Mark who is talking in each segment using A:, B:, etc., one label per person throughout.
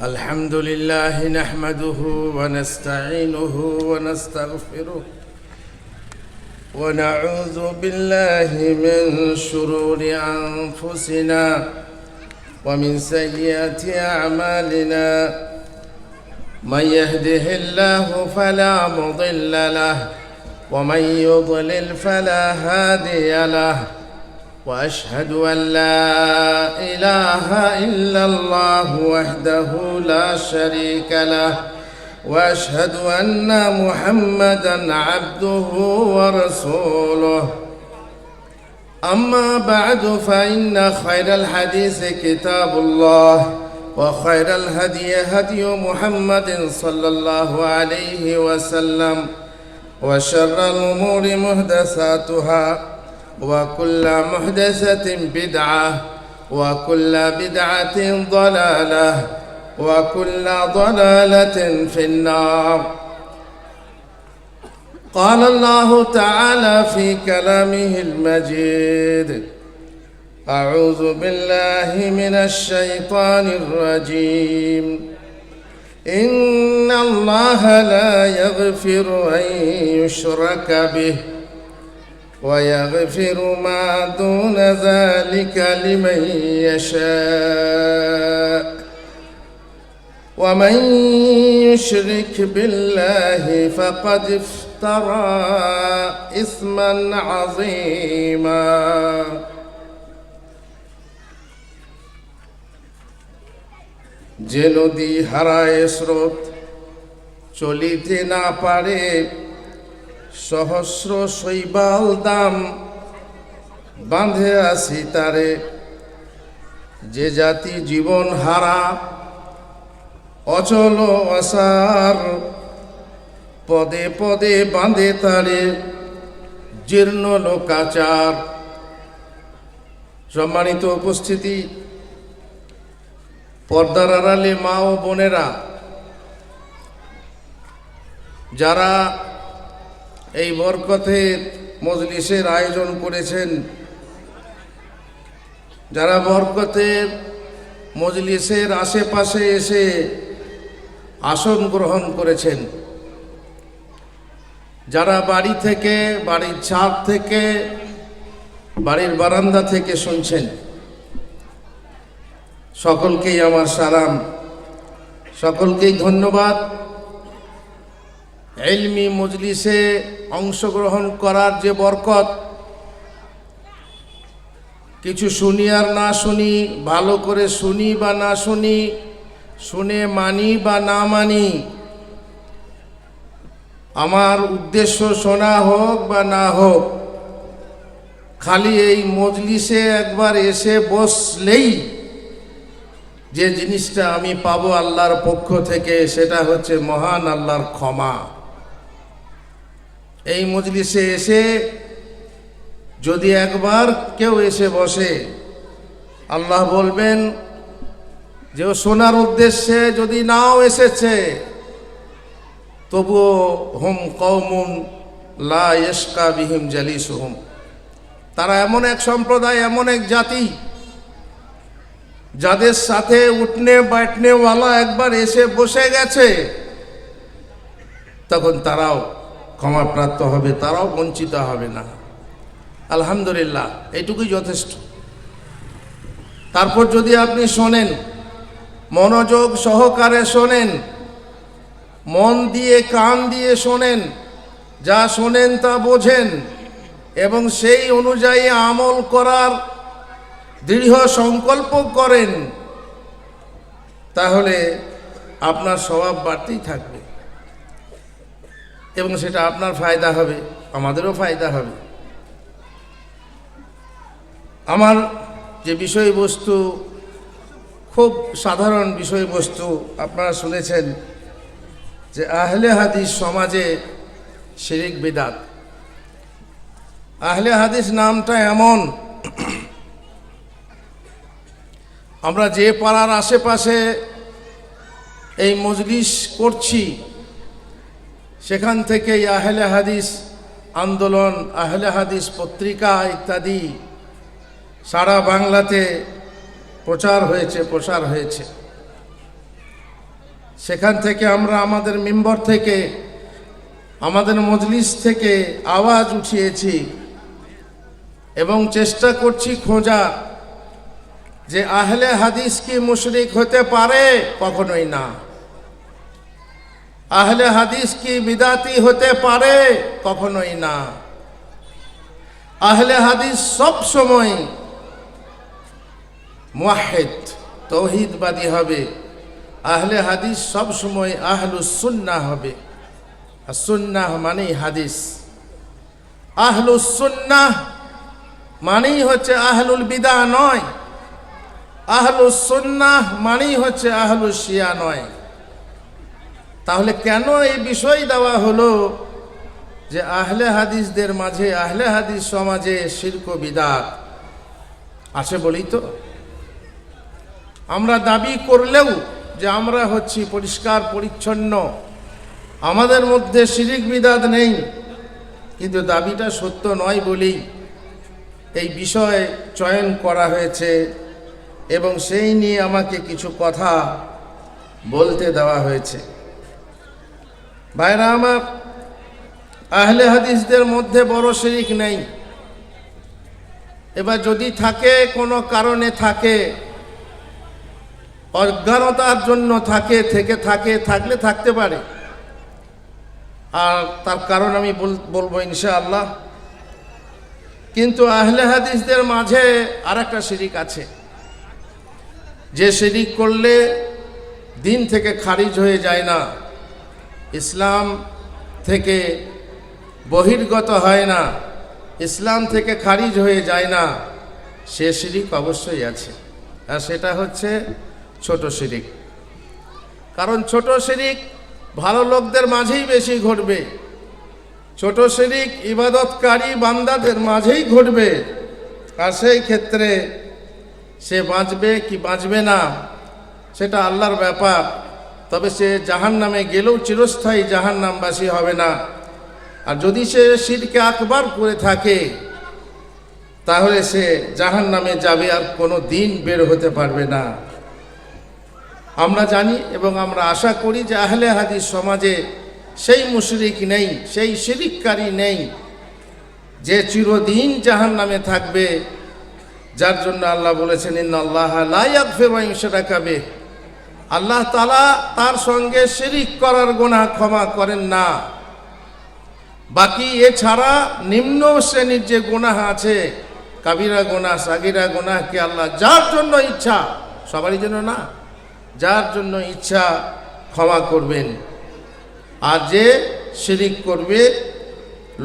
A: الحمد لله نحمده ونستعينه ونستغفره ونعوذ بالله من شرور أنفسنا ومن سيئات أعمالنا من يهده الله فلا مضل له ومن يضلل فلا هادي له وأشهد أن لا إله إلا الله وحده لا شريك له وأشهد أن محمدًا عبده ورسوله أما بعد فإن خير الحديث كتاب الله وخير الهدي هدي محمد صلى الله عليه وسلم وشر الأمور محدثاتها وكل محدثة بدعة وكل بدعة ضلالة وكل ضلالة في النار. قال الله تعالى في كلامه المجيد: أعوذ بالله من الشيطان الرجيم. إن الله لا يغفر أن يشرك به ويغفر ما دون ذلك لمن يشاء ومن يشرك بالله فقد افترى إثما عظيما. যে নদী হারায় স্রোত চলিতে না পারে, সহস্র শৈবাল দাম বাঁধে আসি তারে। যে জাতি জীবন হারা অচল অসার, পদে পদে বাঁধে তারে জীর্ণ লোকাচার। সম্মানিত উপস্থিতি, পর্দার আড়ালে মা ও বোনেরা, যারা এই বরকতের মজলিসের আয়োজন করেছেন, যারা বরকতের মজলিসের আশেপাশে এসে আসন গ্রহণ করেছেন, যারা বাড়ি থেকে, বাড়ির ছাদ থেকে, বাড়ির বারান্দা থেকে শুনছেন, সকলকেই আমার সালাম, সকলকেই ধন্যবাদ। ইলমি মজলিসে অংশগ্রহণ করার যে বরকত, কিছু শুনি আর না শুনি, ভালো করে শুনি বা না শুনি, শুনে মানি বা না মানি, আমার উদ্দেশ্য শোনা হোক বা না হোক, খালি এই মজলিসে একবার এসে বসলেই যে জিনিসটা আমি পাবো আল্লাহর পক্ষ থেকে, সেটা হচ্ছে মহান আল্লাহর ক্ষমা। এই মজলিসে এসে যদি একবার কেউ এসে বসে, আল্লাহ বলবেন যে ও শোনার উদ্দেশ্যে যদি নাও এসেছে, তবুও হুম কওমুন লা ইয়াশকা বিহিম জালিসুহুম, তারা এমন এক সম্প্রদায়, এমন এক জাতি, যাদের সাথে উঠনে बैठनेওয়ালা একবার এসে বসে গেছে, তখন তারাও ক্ষমাপ্রাপ্ত হবে, তারাও বঞ্চিত হবে না। আলহামদুলিল্লাহ, এইটুকুই যথেষ্ট। তারপর যদি আপনি শোনেন, মনোযোগ সহকারে শোনেন, মন দিয়ে কান দিয়ে শোনেন, যা শোনেন তা বোঝেন এবং সেই অনুযায়ী আমল করার দৃঢ় সংকল্প করেন, তাহলে আপনার স্বভাব বাড়তেই থাকবে এবং সেটা আপনার ফায়দা হবে, আমাদেরও ফায়দা হবে। আমার যে বিষয়বস্তু খুব সাধারণ বিষয়বস্তু, আপনারা শুনেছেন যে আহলে হাদিস সমাজে শিরিক বিদআত। আহলে হাদিস নামটা এমন, আমরা যে পাড়ার আশেপাশে এই মজলিস করছি, সেখান থেকেই আহলে হাদিস আন্দোলন, আহলে হাদিস পত্রিকা ইত্যাদি সারা বাংলাতে প্রচার হয়েছে। সেখান থেকে আমরা আমাদের মিম্বর থেকে, আমাদের মজলিস থেকে আওয়াজ উঠিয়েছি এবং চেষ্টা করছি খোঁজা যে আহলে হাদিস কি মুশরিক হতে পারে? কখনোই না। আহলে হাদিস কি বিদাতি হতে পারে? কখনোই না। আহলে হাদিস সব সময় মুওয়াহ্হিদ, তৌহিদবাদী হবে। আহলে হাদিস সব সময় আহলুস সুন্নাহ হবে। আর সুন্নাহ মানেই হাদিস। আহলুস সুন্নাহ মানেই হচ্ছে আহলুল বিদা নয়। আহলুস সুন্নাহ মানেই হচ্ছে আহলুস শিয়া নয়। তাহলে কেন এই বিষয় দেওয়া হলো যে আহলে হাদিসদের মাঝে, আহলে হাদিস সমাজে শিরক ও বিদআত আছে বলেই তো আমরা দাবি করলেও যে আমরা হচ্ছি পরিষ্কার পরিচ্ছন্ন, আমাদের মধ্যে শিরিক বিদআত নেই, কিন্তু দাবিটা সত্য নয় বলেই এই বিষয় চয়ন করা হয়েছে এবং সেই নিয়ে আমাকে কিছু কথা বলতে দেওয়া হয়েছে। ভাইরা আমার, আহলে হাদিসদের মধ্যে বড় শিরিক নেই। এবার যদি থাকে, কোনো কারণে থাকে, অজ্ঞানতার জন্য থাকলে থাকতে পারে, আর তার কারণ আমি বলবো ইনশাআল্লাহ। কিন্তু আহলে হাদিসদের মাঝে আরেকটা শিরিক আছে, যে শিরিক করলে দিন থেকে খারিজ হয়ে যায় না, ইসলাম থেকে বহির্গত হয় না, ইসলাম থেকে খারিজ হয়ে যায় না, সে শিরিক অবশ্যই আছে। আর সেটা হচ্ছে ছোট শিরিক। কারণ ছোট শিরিক ভালো লোকদের মাঝেই বেশি ঘটবে, ছোট শিরিক ইবাদতকারী বান্দাদের মাঝেই ঘটবে। আর সেই ক্ষেত্রে সে বাঁচবে কি বাঁচবে না সেটা আল্লাহর ব্যাপার। তবে সে জাহান্নামে গেলেও চিরস্থায়ী জাহান্নামবাসী হবে না। আর যদি সে শিরকে আকবার করে থাকে তাহলে সে জাহান্নামে যাবে, আর কোনো দিন বের হতে পারবে না। আমরা জানি এবং আমরা আশা করি যে আহলে হাদিস সমাজে সেই মুশরিক নেই, সেই শিরিককারী নেই যে চিরদিন জাহান্নামে থাকবে, যার জন্য আল্লাহ বলেছেন ইন্নাল্লাহা লা ইয়াগফিরু আন ইউশরাকা বিহি, আল্লাহ তাআলা তার সঙ্গে শিরিক করার গুনাহ ক্ষমা করেন না। বাকি এছাড়া নিম্ন শ্রেণীর যে গুনাহ আছে, কাবিরা গুনাহ, সাগিরা গুনাহকে আল্লাহ যার জন্য ইচ্ছা, সবারই জন্য না, যার জন্য ইচ্ছা ক্ষমা করবেন। আর যে শিরিক করবে,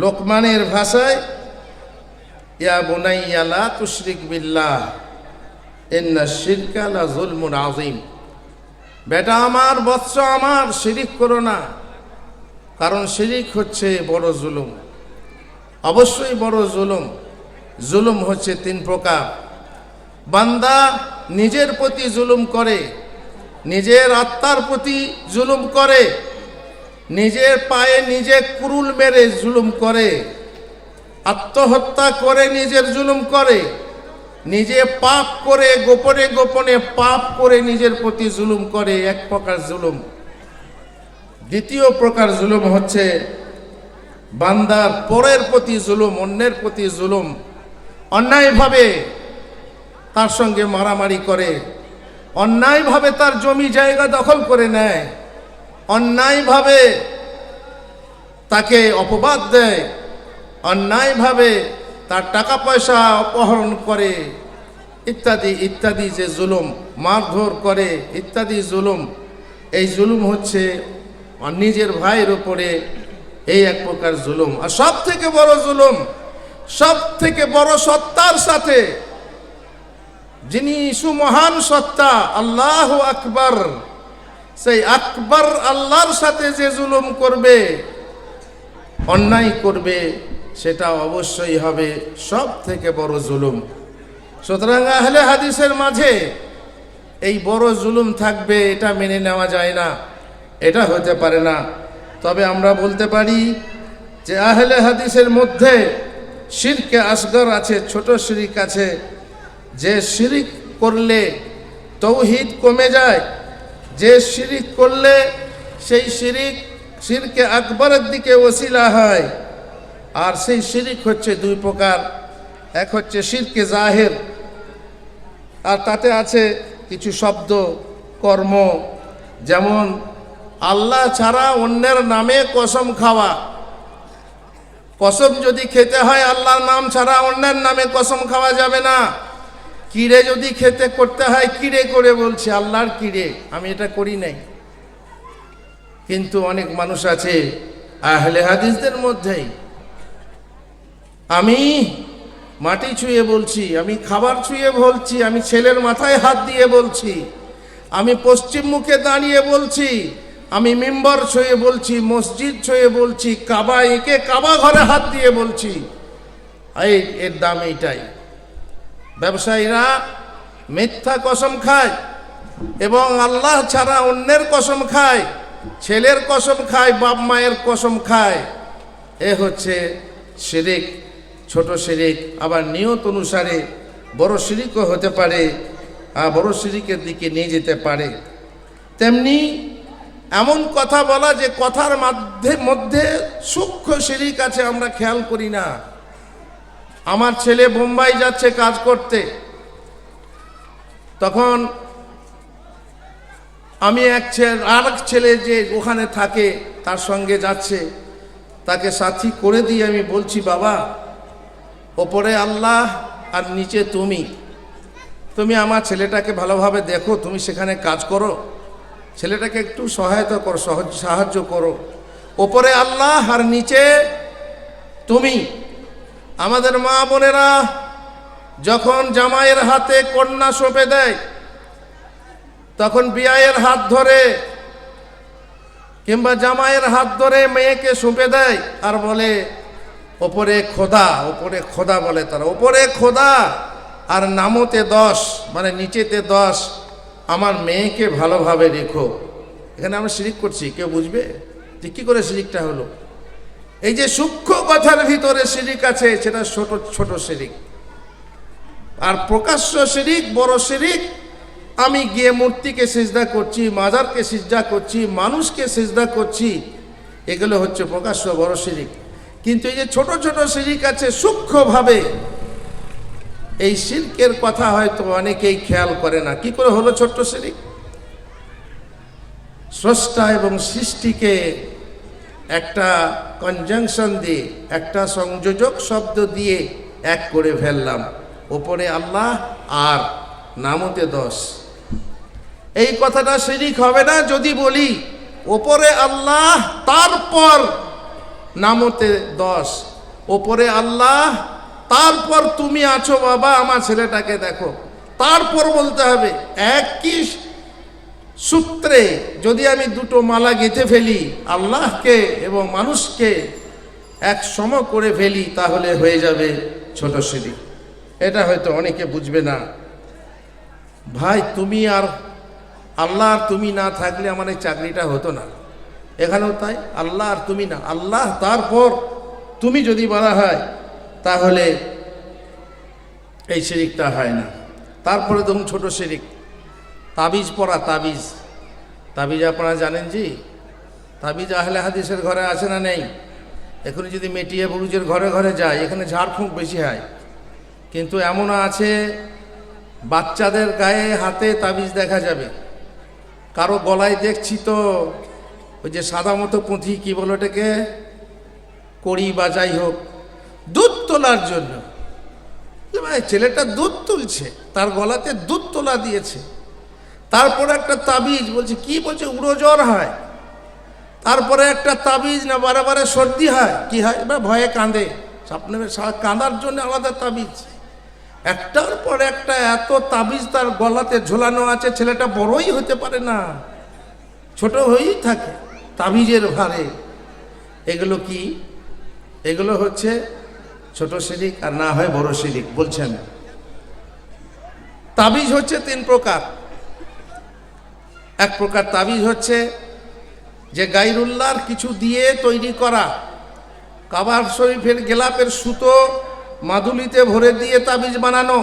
A: লোকমানের ভাষায় ইয়া বুনাইয়া লা তুশরিক বিল্লাহ ইন্নাশ শিরকা লা যুলমুন আযীম, বেটা আমার, বৎস আমার, শিরিক করো না, কারণ শিরিক হচ্ছে বড় জুলুম, অবশ্যই বড় জুলুম। জুলুম হচ্ছে তিন প্রকার। বান্দা নিজের প্রতি জুলুম করে, নিজের আত্মার প্রতি জুলুম করে, নিজের পায়ে নিজে কুরুল মেরে জুলুম করে, আত্মহত্যা করে নিজের জুলুম করে, নিজে পাপ করে গোপনে গোপনে পাপ করে নিজের প্রতি জুলুম করে, এক প্রকার জুলুম। দ্বিতীয় প্রকার জুলুম হচ্ছে বান্দার পরের প্রতি জুলুম, অন্যের প্রতি জুলুম, অন্যায়ভাবে তার সঙ্গে মারামারি করে, অন্যায়ভাবে তার জমি জায়গা দখল করে নেয়, অন্যায়ভাবে তাকে অপবাদ দেয়, অন্যায়ভাবে তার টাকা পয়সা অপহরণ করে, ইত্যাদি ইত্যাদি যে জুলুম, মারধর করে ইত্যাদি জুলুম। এই জুলুম হচ্ছে নিজের ভাইয়ের উপরে, এই এক প্রকার জুলুম। আর সব থেকে বড় জুলুম, সব থেকে বড় সত্তার সাথে, যিনি সুমহান সত্তা আল্লাহু আকবার, সেই আকবার আল্লাহর সাথে যে জুলুম করবে, অন্যায় করবে, সেটা অবশ্যই হবে সব থেকে বড় জুলুম। সুতরাং আহলে হাদিসের মাঝে এই বড় জুলুম থাকবে, এটা মেনে নেওয়া যায় না, এটা হতে পারে না। তবে আমরা বলতে পারি যে আহলে হাদিসের মধ্যে শিরকে আসগর আছে, ছোট শিরিক আছে। যে শিরিক করলে তৌহিদ কমে যায়, যে শিরিক করলে সেই শিরকে আকবরের দিকে ওসিলা হয়। আর সেই শিরিক হচ্ছে দুই প্রকার, এক হচ্ছে শিরকে জাহের, আর তাতে আছে কিছু শব্দ কর্ম, যেমন আল্লাহ ছাড়া অন্যের নামে কসম খাওয়া। কসম যদি খেতে হয় আল্লাহর নাম ছাড়া অন্যের নামে কসম খাওয়া যাবে না। কিরে যদি খেতে করতে হয় কিরে করে বলছে, আল্লাহর কিরে, আমি এটা করি নাই। কিন্তু অনেক মানুষ আছে আহলে হাদিসদের মধ্যেই, আমি মাটি ছুঁয়ে বলছি, আমি খাবার ছুঁয়ে বলছি, আমি ছেলের মাথায় হাত দিয়ে বলছি, আমি পশ্চিম মুখে দাঁড়িয়ে বলছি, আমি মিম্বর ছুঁয়ে বলছি, মসজিদ ছুঁয়ে বলছি, কাবা এঁকে কাবা ঘরে হাত দিয়ে বলছি, এর দাম এইটাই। ব্যবসায়ীরা মিথ্যা কসম খায় এবং আল্লাহ ছাড়া অন্যের কসম খায়, ছেলের কসম খায়, বাপ মায়ের কসম খায়। এ হচ্ছে শিরিক, ছোট শিরিক। আবার নিয়ত অনুসারে বড় শিরিকও হতে পারে, আর বড় শিরিকের দিকে নিয়ে যেতে পারে। তেমনি এমন কথা বলা যে কথার মধ্যে সূক্ষ্ম শিরিক আছে, আমরা খেয়াল করি না। আমার ছেলে বোম্বাই যাচ্ছে কাজ করতে, তখন আমি আর এক ছেলে যে ওখানে থাকে তার সঙ্গে যাচ্ছে, তাকে সাথী করে দিয়ে আমি বলছি, বাবা ওপরে আল্লাহ আর নিচে তুমি আমার ছেলেটাকে ভালোভাবে দেখো, তুমি সেখানে কাজ করো, ছেলেটাকে একটু সহায়তা করো, সাহায্য করো। ওপরে আল্লাহ আর নিচে তুমি। আমাদের মা বোনেরা যখন জামাইয়ের হাতে কন্যা সঁপে দেয়, তখন বিয়ায়ের হাত ধরে কিংবা জামাইয়ের হাত ধরে মেয়েকে সঁপে দেয় আর বলে ওপরে খোদা, ওপরে খোদা বলে তারা, ওপরে খোদা আর নামতে 10, মানে নিচেতে 10, আমার মেয়েকে ভালোভাবে রেখো। এখানে আমরা শিরিক করছি, কেউ বুঝবে যে কি করে শিরিকটা হলো? এই যে সূক্ষ্ম কথার ভিতরে শিরিক আছে, সেটা ছোট ছোট শিরিক। আর প্রকাশ্য শিরিক, বড় শিরিক, আমি গিয়ে মূর্তিকে সিজদা করছি, মাজারকে সিজদা করছি, মানুষকে সিজদা করছি, এগুলো হচ্ছে প্রকাশ্য বড় শিরিক। কিন্তু এই যে ছোট ছোট শিরিক আছে সূক্ষ্মভাবে, এই শিরকের কথা হয়তো অনেকেই খেয়াল করে না। কি করে হলো ছোট্ট শিরিক? স্রষ্টা এবং সৃষ্টিকে একটা কনজাংশন দিয়ে, একটা সংযোজক শব্দ দিয়ে এক করে ফেললাম। ওপরে আল্লাহ আর নামতে 10। এই কথাটা শিরিক হবে না যদি বলি ওপরে আল্লাহ তারপর নামতে 10, ওপরে আল্লাহ তারপর তুমি আছো বাবা, আমার ছেলেটাকে দেখো, তারপর বলতে হবে। একই সূত্রে যদি আমি দুটো মালা গেঁথে ফেলি, আল্লাহকে এবং মানুষকে এক সম করে ফেলি, তাহলে হয়ে যাবে ছোট শিরিক। এটা হয়তো অনেকে বুঝবে না। ভাই তুমি আর আল্লাহ আর তুমি না থাকলে আমার এই চাকরিটা হতো না। এখানেও তাই, আল্লাহ আর তুমি না, আল্লাহ তারপর তুমি যদি বলা হয়, তাহলে এই শিরিকটা হয় না। তারপরে দেখুন ছোট শিরিক, তাবিজ পরা। তাবিজ আপনারা জানেন জি, তাবিজ আহলে হাদিসের ঘরে আছে না নেই? এখন যদি মেটিয়ে বুরুজের ঘরে ঘরে যায়, এখানে ঝাড়ফুঁক বেশি হয়, কিন্তু এমন আছে বাচ্চাদের গায়ে হাতে তাবিজ দেখা যাবে, কারো গলায় দেখছি তো ওই যে সাদা মতো পুঁথি, কি বলো এটাকে, কড়ি বা যাই হোক, দুধ তোলার জন্য। ছেলেটা দুধ তুলছে, তার গলাতে দুধ তোলা দিয়েছে। তারপরে একটা তাবিজ, বলছে কি বলছে, উড়ো জ্বর হয়। তারপরে একটা তাবিজ, না বারে বারে সর্দি হয়, কি হয়, এবার ভয়ে কাঁদে, স্বপ্নে কাঁদার জন্য আলাদা তাবিজ। একটার পর একটা এত তাবিজ তার গলাতে ঝোলানো আছে, ছেলেটা বড়ই হতে পারে না, ছোট হয়েই থাকে তাবিজের ভারে। এগুলো কি? এগুলো হচ্ছে ছোট শিরিক, আর না হয় বড় শিরিক। বলছেন তাবিজ হচ্ছে 3 প্রকার। এক প্রকার তাবিজ হচ্ছে যে গায়রুল্লাহর কিছু দিয়ে তৈরি করা, কাবা শরীফের গেলাপের সুতো মাদুলিতে ভরে দিয়ে তাবিজ বানানো।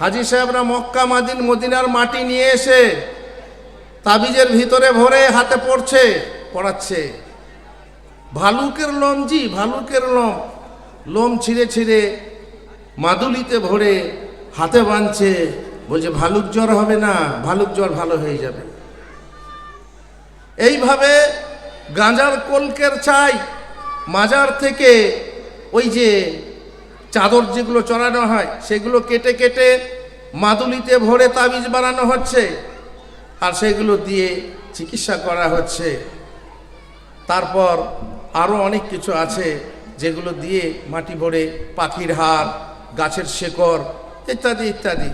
A: হাজি সাহেবরা মক্কা মদিনার মাটি নিয়ে এসে তাবিজের ভিতরে ভরে হাতে পড়াচ্ছে। ভালুকের লোম, জি ভালুকের লোম ছিঁড়ে ছিঁড়ে মাদুলিতে ভরে হাতে বাঁধছে, বলছে ভালুক জ্বর হবে না, ভালুক জ্বর ভালো হয়ে যাবে। এইভাবে গাঁজার কলকের চাই মাজার থেকে ওই যে চাদর যেগুলো চড়ানো হয় সেগুলো কেটে কেটে মাদুলিতে ভরে তাবিজ বানানো হচ্ছে, আর সেগুলো দিয়ে চিকিৎসা করা হচ্ছে। তারপর আরও অনেক কিছু আছে যেগুলো দিয়ে মাটি ভরে পাখির হাড়, গাছের শেকড় ইত্যাদি ইত্যাদি।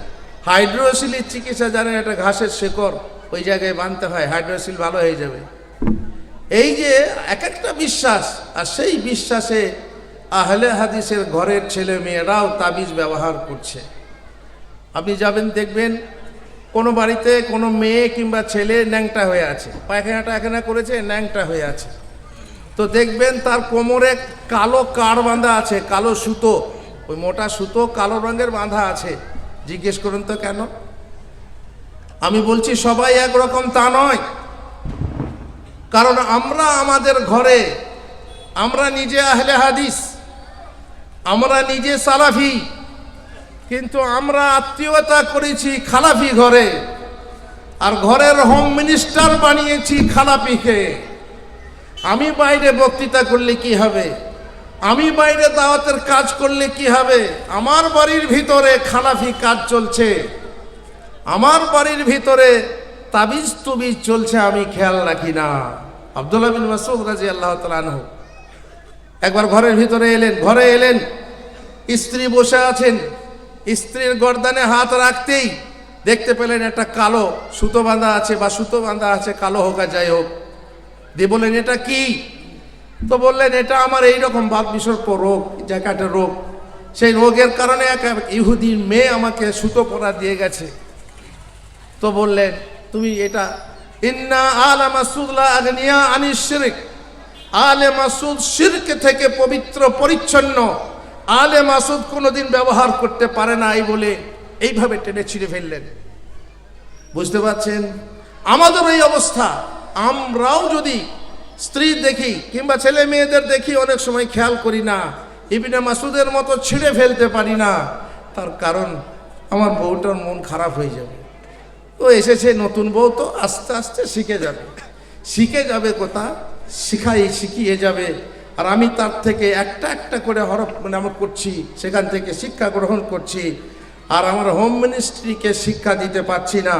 A: হাইড্রোসিলের চিকিৎসা জানেন, একটা ঘাসের শেকড় ওই জায়গায় বাঁধতে হয়, হাইড্রোসিল ভালো হয়ে যাবে। এই যে এক একটা বিশ্বাস, আর সেই বিশ্বাসে আহলে হাদিসের ঘরের ছেলে মেয়েরাও তাবিজ ব্যবহার করছে। আপনি যাবেন দেখবেন কোনো বাড়িতে কোনো মেয়ে কিংবা ছেলে ন্যাংটা হয়ে আছে, পায়খানা করেছে, ন্যাংটা হয়ে আছে, তো দেখবেন তার কোমরে কালো কাড় বাঁধা আছে, কালো সুতো, ওই মোটা সুতো কালো রঙের বাঁধা আছে। জিজ্ঞেস করুন তো কেন? আমি বলছি সবাই একরকম তা নয়, কারণ আমরা আমাদের ঘরে, আমরা নিজে আহলে হাদিস, আমরা নিজে সালাফি, কিন্তু আমরা আত্মীয়তা করেছি খালাফি ঘরে, আর ঘরের হোম মিনিস্টার বানিয়েছি খালাফিকে। আমি বাইরে বক্তৃতা করলে কি হবে, আমি বাইরে দাওয়াতের কাজ করলে কি হবে? আমার বাড়ির ভিতরে খালাফি কাজ চলছে, আমার বাড়ির ভিতরে তাবিজ তুবিজ চলছে, আমি খেয়াল রাখি না। আব্দুল্লাহ বিন মাসউদ রাদিয়াল্লাহু তাআলা আনহু একবার ঘরের ভিতরে এলেন, ঘরে এলেন, স্ত্রী বসে আছেন, স্ত্রীর গর্দানে হাত রাখতেই দেখতে পেলেন একটা কালো সুতো বাঁধা আছে, বা সুতো বাঁধা আছে, কালো হোক আর যাই হোক। দিয়ে বললেন এটা কি? তো বললেন এটা আমার এইরকম বাত বিসর্প রোগ, জায়গাটা রোগ, সেই রোগের কারণে এক ইহুদির মেয়ে আমাকে সুতো পরা দিয়ে গেছে। তো বললেন তুমি এটা, ইন্না আলা মাসউদ লা আগনিয়া আনিশ শিরক, আলে মাসউদ শিরক থেকে পবিত্র পরিচ্ছন্ন, আলে মাসউদ কোনোদিন ব্যবহার করতে পারে না, এই বলে এইভাবে টেনে ছিঁড়ে ফেললেন। বুঝতে পারছেন আমাদের এই অবস্থা? আমরাও যদি স্ত্রী দেখি কিংবা ছেলে মেয়েদের দেখি, অনেক সময় খেয়াল করি না, ইবনে মাসউদের মতো ছিঁড়ে ফেলতে পারি না। তার কারণ আমার বউটার মন খারাপ হয়ে যাবে, ও এসেছে নতুন বউ, তো আস্তে আস্তে শিখে যাবে কথা, শিখিয়ে যাবে, আর আমি তার থেকে একটা একটা করে হরফ নামক করছি, সেখান থেকে শিক্ষা গ্রহণ করছি, আর আমার হোম মিনিস্ট্রিকে শিক্ষা দিতে পারছি না,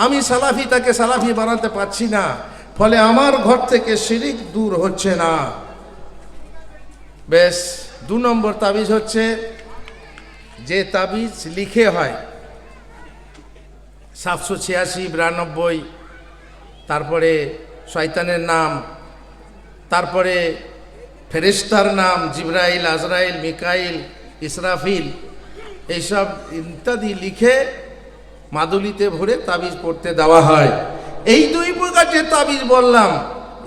A: আমি সালাফি তাকে সালাফি বানাতে পারছি না, ফলে আমার ঘর থেকে শিরিক দূর হচ্ছে না। বেশ, 2 নম্বর তাবিজ হচ্ছে যে তাবিজ লিখে হয়, 786, 92, তারপরে শয়তানের নাম, তারপরে ফেরেশতার নাম, জিবরাইল, আজরাইল, মিকাইল, ইসরাফিল, এইসব ইত্যাদি লিখে মাদুলিতে ভরে তাবিজ পড়তে দেওয়া হয়। এই 2 প্রকার যে তাবিজ বললাম,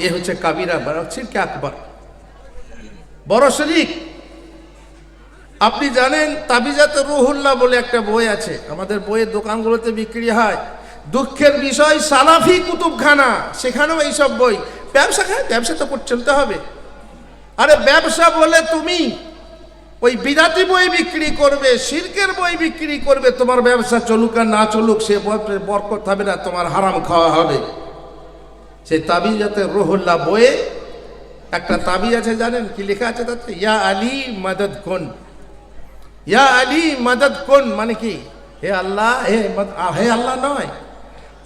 A: এ হচ্ছে কাবিরা বা শিরক আকবার, বড় শিরক। আপনি জানেন তাবিজাতে রুহুল্লাহ বলে একটা বই আছে, আমাদের বইয়ের দোকানগুলোতে বিক্রি হয়। দুঃখের বিষয় সালাফি কুতুবখানা, সেখানেও এইসব বই। ব্যবসা খায়, ব্যবসা তো চলতে হবে। আরে ব্যবসা বলে তুমি ওই বিদাতি বই বিক্রি করবে, শিরকের বই বিক্রি করবে, তোমার ব্যবসা চলুক আর না চলুক, সে বরকত হবে না, তোমার হারাম খাওয়া হবে। সেই তাবিজাতে রুহুল্লাহ বইয়ে একটা তাবিজ আছে, জানেন কি লেখা আছে তাতে? ইয়া আলী মাদদ কুন, ইয়া আলী মাদদ কুন, মানে কি? হে আল্লাহ, হে আল্লাহ নয়,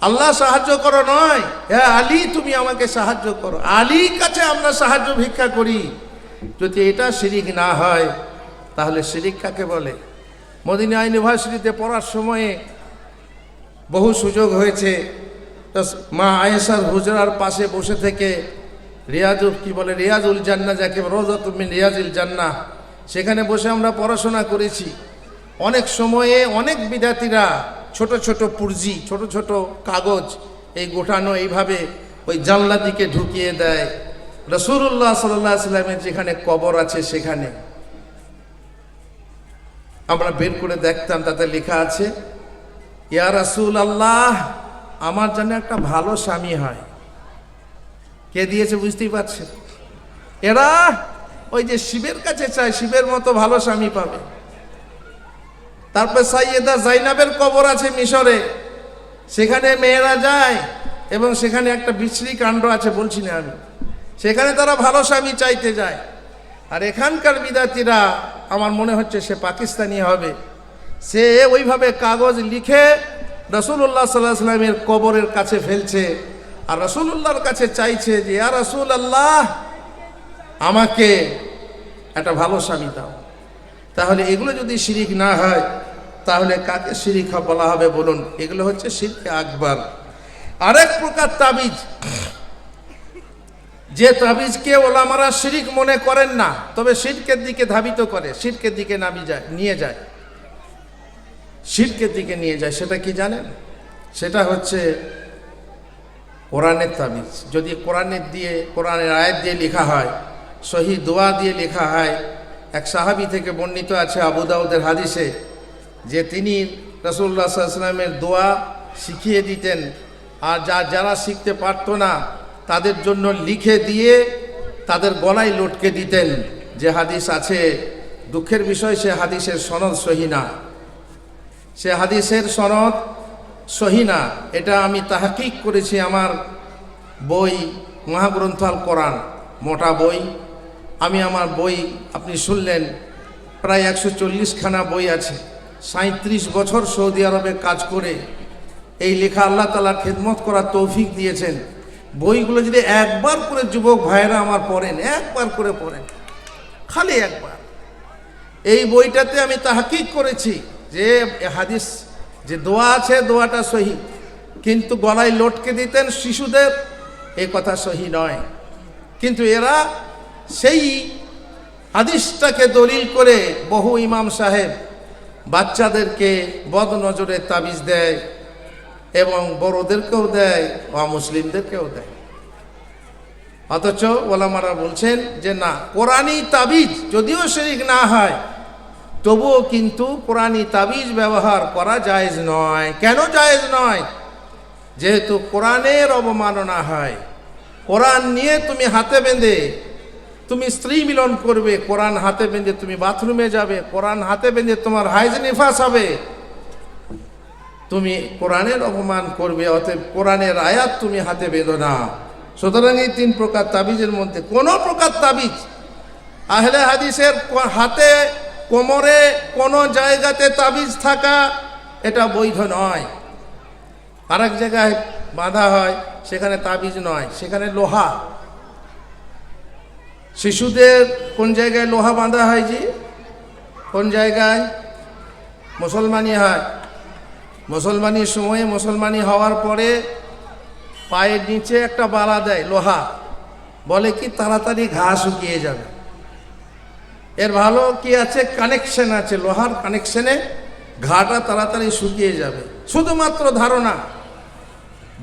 A: আল্লাহ সাহায্য করো নয়, হে আলী তুমি আমাকে সাহায্য করো। আলীর কাছে আমরা সাহায্য ভিক্ষা করি। যদি এটা শিরিক না হয়, তাহলে শিরিক কাকে বলে? মদিনা ইউনিভার্সিটিতে পড়ার সময়ে বহু সুযোগ হয়েছে, মা আয়েশার হুজরার পাশে বসে থেকে রিয়াজুল জান্নাহ, যাকে রওজাতুম মিন রিয়াজিল জান্নাহ, সেখানে বসে আমরা পড়াশোনা করেছি। অনেক সময়ে অনেক বিদ্যার্থীরা ছোট ছোট পুরজি, ছোট ছোট কাগজ এই গোটানো এইভাবে ওই জানলা দিকে ঢুকিয়ে দেয়। রাসূলুল্লাহ সাল্লাল্লাহু আলাইহি সাল্লামের যেখানে কবর আছে সেখানে আমরা বের করে দেখতাম, তাতে লেখা আছে, ইয়া রাসূলুল্লাহ, আমার জন্য একটা ভালো স্বামী হয়। কে দিয়েছে বুঝতেই পারছেন? এরা ওই যে শিবের কাছে চায়, শিবের মতো ভালো স্বামী পাবে। তারপর সাইয়েদা জাইনাবের কবর আছে মিশরে, সেখানে মেয়েরা যায় এবং সেখানে একটা বিশ্রী কাণ্ড আছে, বলছি না আমি, সেখানে তারা ভালো স্বামী চাইতে যায়। আর এখানকার বিদাতিরা, আমার মনে হচ্ছে সে পাকিস্তানি হবে, সে ওইভাবে কাগজ লিখে রাসূলুল্লাহ সাল্লাল্লাহু আলাইহি সাল্লামের কবরের কাছে ফেলছে আর রাসূলুল্লাহর কাছে চাইছে যে ইয়া রাসূলুল্লাহ, আমাকে একটা ভালো স্বামী দাও। তাহলে এগুলো যদি শিরিক না হয় তাহলে কাকে শিরিক বলা হবে বলুন? এগুলো হচ্ছে শিরকে আকবার। আরেক প্রকার তাবিজ, যে তাবিজকে ওলামারা শিরিক মনে করেন না, তবে শিরকের দিকে ধাবিত করে, শিরকের দিকে নিয়ে যায়, শিরকের দিকে নিয়ে যায়। সেটা কি জানেন? সেটা হচ্ছে কোরআনের তাবিজ। যদি কোরআনের আয়াত দিয়ে লেখা হয়, সহি দোয়া দিয়ে লেখা হয়। এক সাহাবী থেকে বর্ণিত আছে আবু দাউদের হাদিসে, যে তিনি রাসূলুল্লাহ সাল্লাল্লাহু আলাইহি ওয়াসাল্লামের দোয়া শিখিয়ে দিতেন, আর যারা শিখতে পারতো না তাদের জন্য লিখে দিয়ে তাদের গলায় লটকে দিতেন। যে হাদিস আছে, দুঃখের বিষয় সে হাদিসের সনদ সহি না, সে হাদিসের সনদ সহি না। এটা আমি তাহকিক করেছি আমার বই মহাগ্রন্থ আল কোরআন, মোটা বই। আমি আমার বই আপনি শুনলেন, প্রায় 140খানা বই আছে। 37 বছর সৌদি আরবে কাজ করে এই লেখা আল্লাহ তাআলা খেদমত করার তৌফিক দিয়েছেন। বইগুলো যদি একবার করে যুবক ভাইয়েরা আমার পড়েন, একবার করে পড়েন, খালি একবার, এই বইটাতে আমি তাহকিক করেছি যে হাদিস যে দোয়া আছে দোয়াটা সহি, কিন্তু গলায় লটকে দিতেন শিশুদের, এই কথা সহি নয়। কিন্তু এরা সেই হাদিসটাকে দলিল করে বহু ইমাম সাহেব বাচ্চাদেরকে বদনজরে তাবিজ দেয় এবং বড়দেরকেও দেয়, অমুসলিমদেরকেও দেয়। অথচ ওলামারা বলছেন যে না, কোরআনী তাবিজ যদিও শিরক না হয় তবুও কিন্তু কোরআনী তাবিজ ব্যবহার করা জায়েজ নয়। কেন জায়েজ নয়? যেহেতু কোরআনের অবমাননা হয়। কোরআন নিয়ে তুমি হাতে বেঁধে তুমি স্ত্রী মিলন করবে, কোরআন হাতে বেঁধে তুমি বাথরুমে যাবে, কোরআন হাতে বেঁধে তোমার হাইজ নিফাস হবে, তুমি কোরআনের অপমান করবে। অতএব কোরআনের আয়াত তুমি হাতে বেঁধো না। সুতরাং এই 3 প্রকার তাবিজের মধ্যে কোন প্রকার তাবিজ আহলে হাদিসের হাতে, কোমরে, কোন জায়গাতে তাবিজ থাকা এটা বৈধ নয়। আরেক জায়গায় বাঁধা হয়, সেখানে তাবিজ নয়, সেখানে লোহা। শিশুদের কোন জায়গায় লোহা বাঁধা হয়? জি, কোন জায়গায়? মুসলমানি হয়। মুসলমানির সময়ে, মুসলমানি হওয়ার পরে পায়ের নিচে একটা বালা দেয় লোহা, বলে কি তাড়াতাড়ি ঘা শুকিয়ে যাবে। এর ভালো কি আছে? কানেকশন আছে, লোহার কানেকশনে ঘাটা তাড়াতাড়ি শুকিয়ে যাবে। শুধুমাত্র ধারণা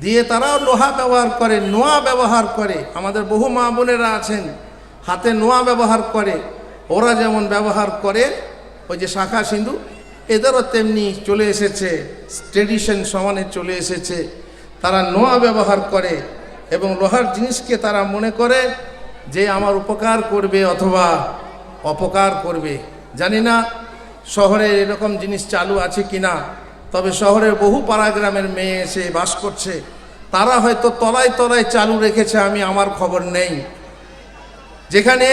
A: দিয়ে তারা লোহা ব্যবহার করে, নোয়া ব্যবহার করে। আমাদের বহু মা বোনেরা আছেন হাতে নোয়া ব্যবহার করে। ওরা যেমন ব্যবহার করে ওই যে শাখা সিঁদুর, এদেরও তেমনি চলে এসেছে, ট্রেডিশন সমানে চলে এসেছে। তারা নোয়া ব্যবহার করে এবং লোহার জিনিসকে তারা মনে করে যে আমার উপকার করবে অথবা অপকার করবে। জানি না শহরে এরকম জিনিস চালু আছে কিনা, তবে শহরের বহু পাড়াগ্রামের মেয়ে এসে বাস করছে, তারা হয়তো তলায় তলায় চালু রেখেছে, আমি আমার খবর নেই। যেখানে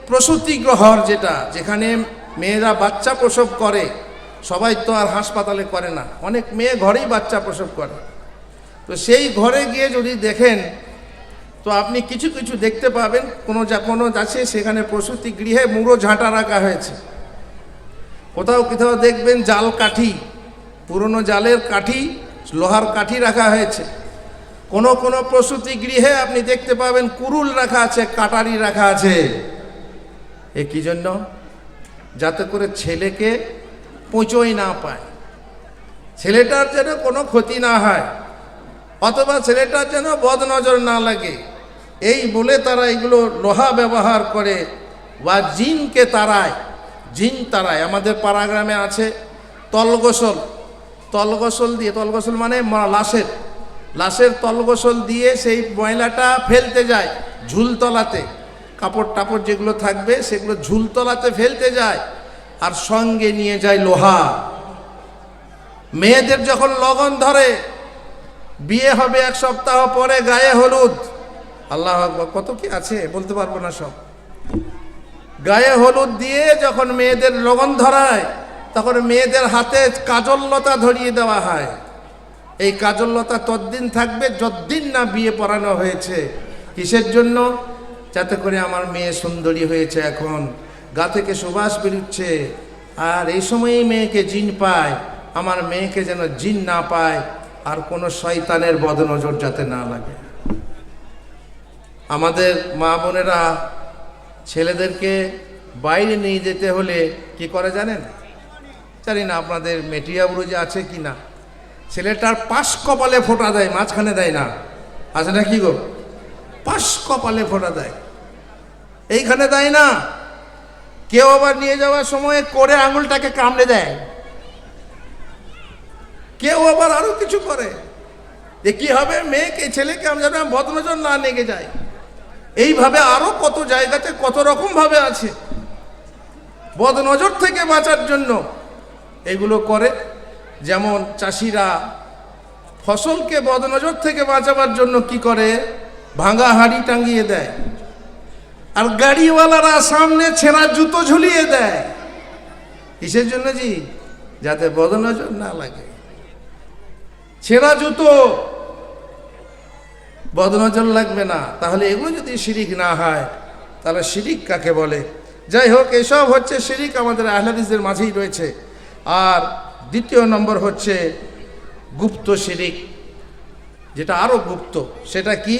A: প্রসূতি গ্রহর, যেখানে মেয়েরা বাচ্চা প্রসব করে, সবাই তো আর হাসপাতালে করে না, অনেক মেয়ে ঘরেই বাচ্চা প্রসব করে। তো সেই ঘরে গিয়ে যদি দেখেন তো আপনি কিছু কিছু দেখতে পাবেন, কোনো আছে সেখানে প্রসূতি গৃহে মুড়ো ঝাঁটা রাখা হয়েছে। কোথাও কোথাও দেখবেন জাল কাঠি, পুরনো জালের কাঠি, লোহার কাঠি রাখা হয়েছে। কোনো কোনো প্রসূতি গৃহে আপনি দেখতে পাবেন কুরুল রাখা আছে, কাটারি রাখা আছে। এ কি জন্য? যাতে করে ছেলেকে পোঁচোই না পায়, ছেলেটার যেন কোনো ক্ষতি না হয়। অথবা ছেলেটার যেন বদনজর না লাগে, এই বলে তারা এগুলো লোহা ব্যবহার করে বা জিনকে তাড়ায়। জিন তাড়ায়। আমাদের পাড়াগ্রামে আছে তলগোসল। তলগোসল দিয়ে, তলগোসল মানে লাশের তলগোসল দিয়ে সেই ময়লাটা ফেলতে যায় ঝুলতলাতে। কাপড় টাপড় যেগুলো থাকবে সেগুলো ঝুলতলাতে ফেলতে যায়, আর সঙ্গে নিয়ে যায় লোহা। মেয়েদের যখন লগন ধরে, বিয়ে হবে 1 সপ্তাহ পরে গায়ে হলুদ, আল্লাহ আকবার, কত কি আছে বলতে পারবো না সব। গায়ে হলুদ দিয়ে যখন মেয়েদের লগন ধরায়, তখন মেয়েদের হাতে কাজললতা ধরিয়ে দেওয়া হয়। এই কাজললতা ততদিন থাকবে যতদিন না বিয়ে পড়ানো হয়েছে। কিসের জন্য? যাতে করে আমার মেয়ে সুন্দরী হয়েছে, এখন গা থেকে সুবাস বেরোচ্ছে, আর এই সময়ই মেয়েকে জিন পায়, আমার মেয়েকে যেন জিন না পায়, আর কোনো শয়তানের বদনজর যাতে না লাগে। আমাদের মা বোনেরা ছেলেদেরকে বাইরে নিয়ে যেতে হলে কি করে জানেন? জানি না আপনাদের মেটিয়া বুড়ো আছে কি না। ছেলেটার পাশ কপালে ফোঁটা দেয়, মাঝখানে দেয় না। আছে না কি গো? পাশ কপালে ফোঁটা দেয়, এইখানে দেয় না। কেউ আবার নিয়ে যাওয়ার সময় করে আঙুলটাকে কামড়ে দেয়, কেউ আবার আরো কিছু করে। যে কি হবে, মেয়েকে ছেলেকে আমরা যেন বদনজর না লেগে যায়। এইভাবে আরো কত জায়গাতে কত রকম ভাবে আছে। বদনজর থেকে বাঁচার জন্য এগুলো করে। যেমন চাষিরা ফসলকে বদনজর থেকে বাঁচাবার জন্য কি করে? ভাঙা হাঁড়ি টাঙিয়ে দেয়, আর গাড়িওয়ালারা সামনে ছেঁড়া জুতো ঝুলিয়ে দেয়। কিসের জন্য জি? যাতে বদনজর না লাগে। ছেঁড়া জুতো, বদনজর লাগবে না। তাহলে এগুলো যদি শিরিক না হয়, তাহলে শিরিক কাকে বলে? যাই হোক, এসব হচ্ছে শিরিক, আমাদের আহলে হাদিসদের মাঝেই রয়েছে। আর দ্বিতীয় নম্বর হচ্ছে গুপ্ত শিরিক, যেটা আরো গুপ্ত। সেটা কি?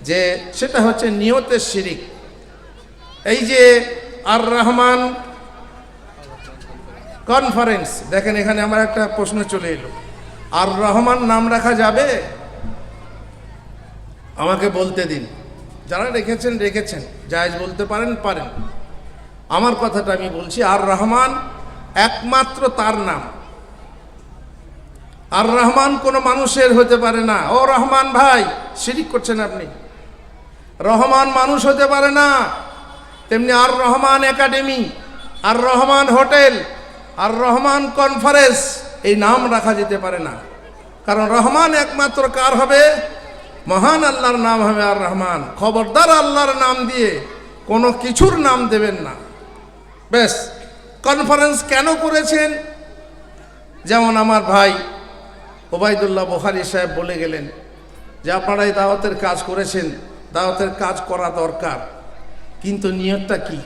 A: যে সেটা হচ্ছে নিয়তের শিরিক। এই যে আর রহমান কনফারেন্স, দেখেন এখানে আমার একটা প্রশ্ন চলে এলো, আর রহমান নাম রাখা যাবে? আমাকে বলতে দিন। যারা রেখেছেন রেখেছেন, জায়েজ বলতে পারেন পারেন। আমার কথাটা আমি বলছি, আর রহমান একমাত্র তার নাম। আর রহমান কোনো মানুষের হতে পারে না। ও রহমান ভাই, শিরিক করছেন আপনি। রহমান মানুষ হতে পারে না। তেমনি আর রহমান একাডেমি, আর রহমান হোটেল, আর রহমান কনফারেন্স, এই নাম রাখা যেতে পারে না। কারণ রহমান একমাত্র কার হবে? মহান আল্লাহর নাম হবে আর রহমান। খবরদার আল্লাহর নাম দিয়ে কোনো কিছুর নাম দেবেন না। বেশ, কনফারেন্স কেন করেছেন? যেমন আমার ভাই ওবায়দুল্লাহ বুখারী সাহেব বলে গেলেন যে আপনারা এই দাওয়াতের কাজ করেছেন, দাওয়াতের কাজ করা দরকার, কিন্তু নিয়তটা কি?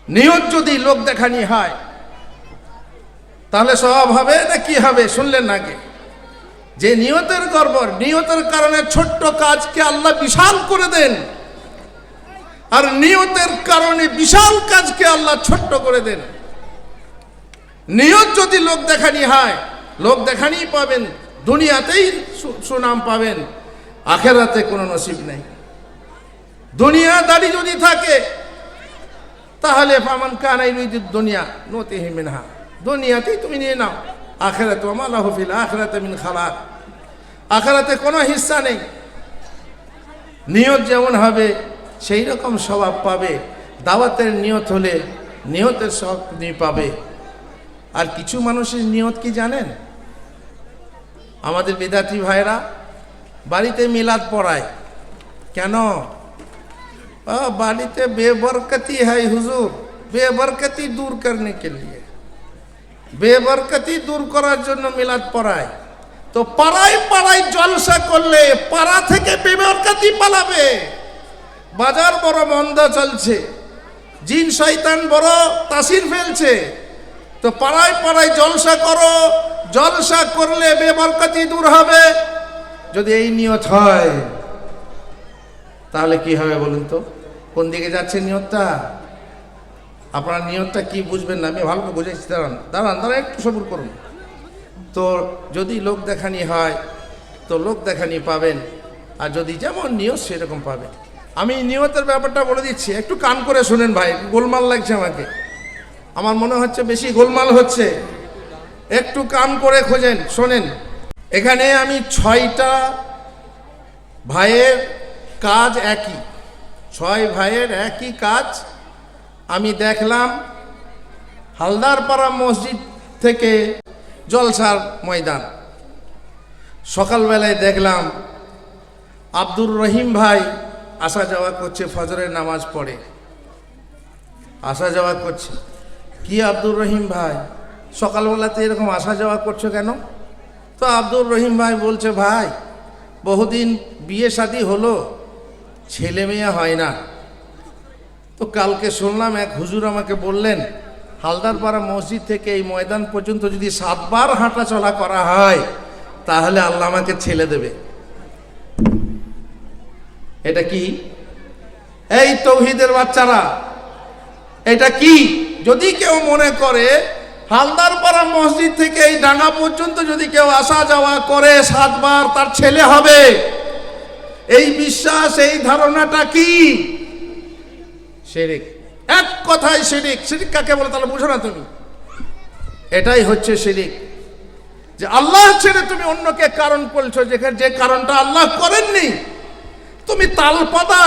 A: নিয়ত যদি লোক দেখানি হয় তাহলে সওয়াব হবে না কি হবে? শুনলেন আগে যে নিয়তের গড়বড়, নিয়তের কারণে ছোট্ট কাজকে আল্লাহ বিশাল করে দেন, আর নিয়তের কারণে বিশাল কাজকে আল্লাহ ছোট্ট করে দেন। নিয়ত যদি লোক দেখানি হয়, লোক দেখানি পাবেন, দুনিয়াতেই সুনাম পাবেন, আখেরাতে কোনো নসিব নেই। দুনিয়াদারি যদি থাকে তাহলে ফামান কানা ইউরিদুদ দুনিয়া নুতিহি মিনহা, দুনিয়াতেই তুমি নিয়ে নাও, আখেরাতে ওয়া মা লাহু ফিল আখিরাতি মিন খালাক, আখেরাতে কোনো হিস্সা নেই। নিয়ত যেমন হবে সেই রকম স্বভাব পাবে। দাওয়াতের নিয়ত হলে নিয়তের সব তুমি পাবে। আর কিছু মানুষের নিয়ত কি জানেন? আমাদের বিদাতি ভাইরা বাড়িতে মিলাদ পড়ায়। কেন? বাড়িতে বেবরকতি হয় হুজুর, বেবরকতি দূর করনে কে লিয়ে, বেবরকতি দূর করার জন্য মিলাদ পড়ায়। তো পাড়ায় পাড়ায় জলসা করলে পাড়া থেকে বেবরকতি পালাবে। বাজার বড় মন্দা চলছে, জিন শয়তান বড় তাসির ফেলছে, তো পাড়ায় পাড়ায় জলসা করো, জলসা করলে বেবরকতি দূর হবে। যদি এই নিয়ত হয় তাহলে কি হবে বলুন তো? কোন দিকে যাচ্ছে নিয়তটা? আপনার নিয়তটা কি বুঝবেন না, আমি ভালো করে বুঝাইছি। দাঁড়ান দাঁড়ান দাঁড়ান, একটু সবুর করুন। তো যদি লোক দেখানি হয় তো লোক দেখানি পাবেন, আর যদি যেমন নিয়ত সেরকম পাবেন। আমি নিয়তের ব্যাপারটা বলে দিচ্ছি, একটু কান করে শোনেন ভাই, গোলমাল লাগছে আমাকে, আমার মনে হচ্ছে বেশি গোলমাল হচ্ছে, একটু কান করে খোঁজেন শোনেন। এখানে আমি 6টা ভাইয়ের কাজ একই, 6 ভাইয়ের একই কাজ আমি দেখলাম। হালদারপাড়া মসজিদ থেকে জলসার ময়দান, সকালবেলায় দেখলাম আব্দুর রহিম ভাই আসা যাওয়া করছে, ফজরের নামাজ পড়ে আসা যাওয়া করছে। কি আব্দুর রহিম ভাই সকালবেলাতে এরকম আসা যাওয়া করছো কেন? তো আব্দুর রহিম ভাই বলছে, ভাই বহুদিন বিয়ে শাদী হলো, ছেলে মেয়ে হয় না। তো কালকে শুনলাম এক হুজুর আমাকে বললেন, হালদারপাড়া মসজিদ থেকে এই ময়দান পর্যন্ত যদি 7 বার হাঁটা চলা করা হয় তাহলে আল্লাহ আমাকে ছেলে দেবে। এটা কি? এই তৌহিদের বাচ্চারা, এটা কি? যদি কেউ মনে করে হালদারপাড়া মসজিদ থেকে এই ডাঙ্গা পর্যন্ত যদি কেউ আসা যাওয়া করে 7 বার তার ছেলে হবে, এই বিশ্বাস, এই ধারণাটা কি? শিরক। এক কথায় শিরক। শিরক কাকে বলে তাহলে বুঝো না তুমি? এটাই হচ্ছে শিরক, যে আল্লাহ ছেড়ে তুমি অন্যকে কারণ বলছো, যেখানে যে কারণটা আল্লাহ করেননি। তুমি তালপাতা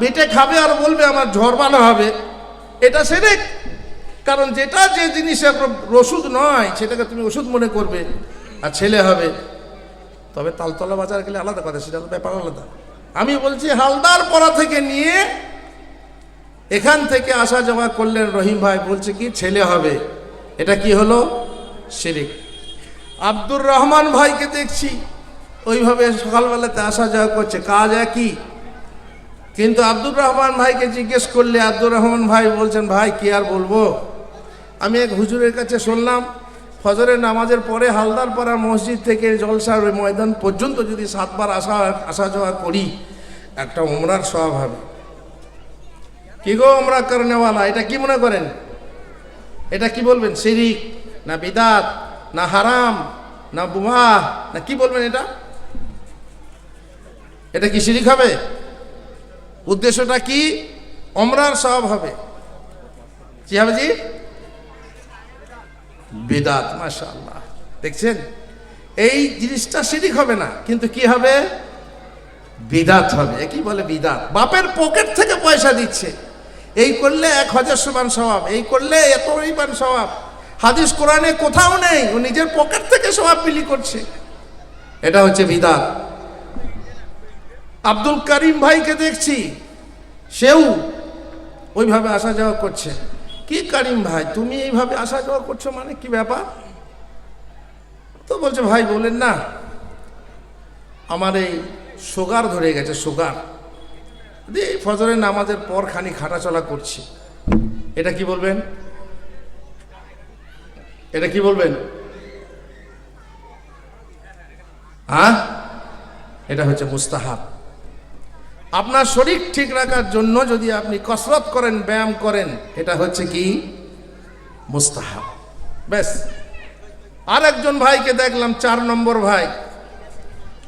A: বেটে খাবে আর বলবে আমার ঝড় ভালো হবে, এটা শিরক। কারণ যেটা যে জিনিসের ওষুধ নয় সেটাকে তুমি ওষুধ মনে করবে আর ছেলে হবে। তবে তালতলা বাজার গেলে আলাদা কথা, সেটা ব্যাপার আলাদা। আমি বলছি হালদারপাড়া থেকে নিয়ে এখান থেকে আসা যাওয়া করলেন রহিম ভাই, বলছে কি ছেলে হবে, এটা কি হলো? শিরক। আব্দুর রহমান ভাইকে দেখছি ওইভাবে সকালবেলাতে আসা যাওয়া করছে, কাজ একই। কিন্তু আব্দুর রহমান ভাইকে জিজ্ঞেস করলে আব্দুর রহমান ভাই বলছেন, ভাই কি আর বলবো, আমি এক হুজুরের কাছে শুনলাম ফজরের নামাজের পরে হালদারপাড়া মসজিদ থেকে জলসার ওই ময়দান পর্যন্ত যদি 7 বার আসা যাওয়া করি একটা উমরার সওয়াব হবে। কি গো উমরা করনেওয়ালা, এটা কি মনে করেন? এটা কি বলবেন? শিরক না বিদাত না হারাম না মুবাহ না কি বলবেন? এটা কি শিরক হবে? উদ্দেশ্যটা কি? উমরার সওয়াব হবে। কি হবে জি? বিদাত। মাশাআল্লাহ, দেখছেন এই জিনিসটা শিরক হবে না, কিন্তু কি হবে? বিদাত হবে। কি বলে বিদাত? বাপের পকেট থেকে পয়সা দিচ্ছে, এই করলে 1000 সমান সওয়াব, এই করলে এত পরিমাণ সওয়াব। হাদিস কোরআনে কোথাও নেই, ও নিজের পকেট থেকে সওয়াব বিলি করছে, এটা হচ্ছে বিদাত। আব্দুল করিম ভাইকে দেখছি সেও ওইভাবে আসা যাওয়া করছে। কি করিম ভাই তুমি এইভাবে আসা যাওয়া করছো, মানে কি ব্যাপার? তো বলছে, ভাই বলেন না, আমার এই সুগার ধরে গেছে, সুগার দিয়ে ফজরের নামাজের পর খানিক হাঁটাচলা করছি। এটা কি বলবেন? এটা কি বলবেন? হ্যাঁ, এটা হচ্ছে মুস্তাহাব। আপনার শরীর ঠিক রাখার জন্য যদি আপনি কসরত করেন, ব্যায়াম করেন, এটা হচ্ছে কি? মুস্তাহাব। ব্যাস। আর একজন ভাইকে দেখলাম 4 নম্বর ভাই,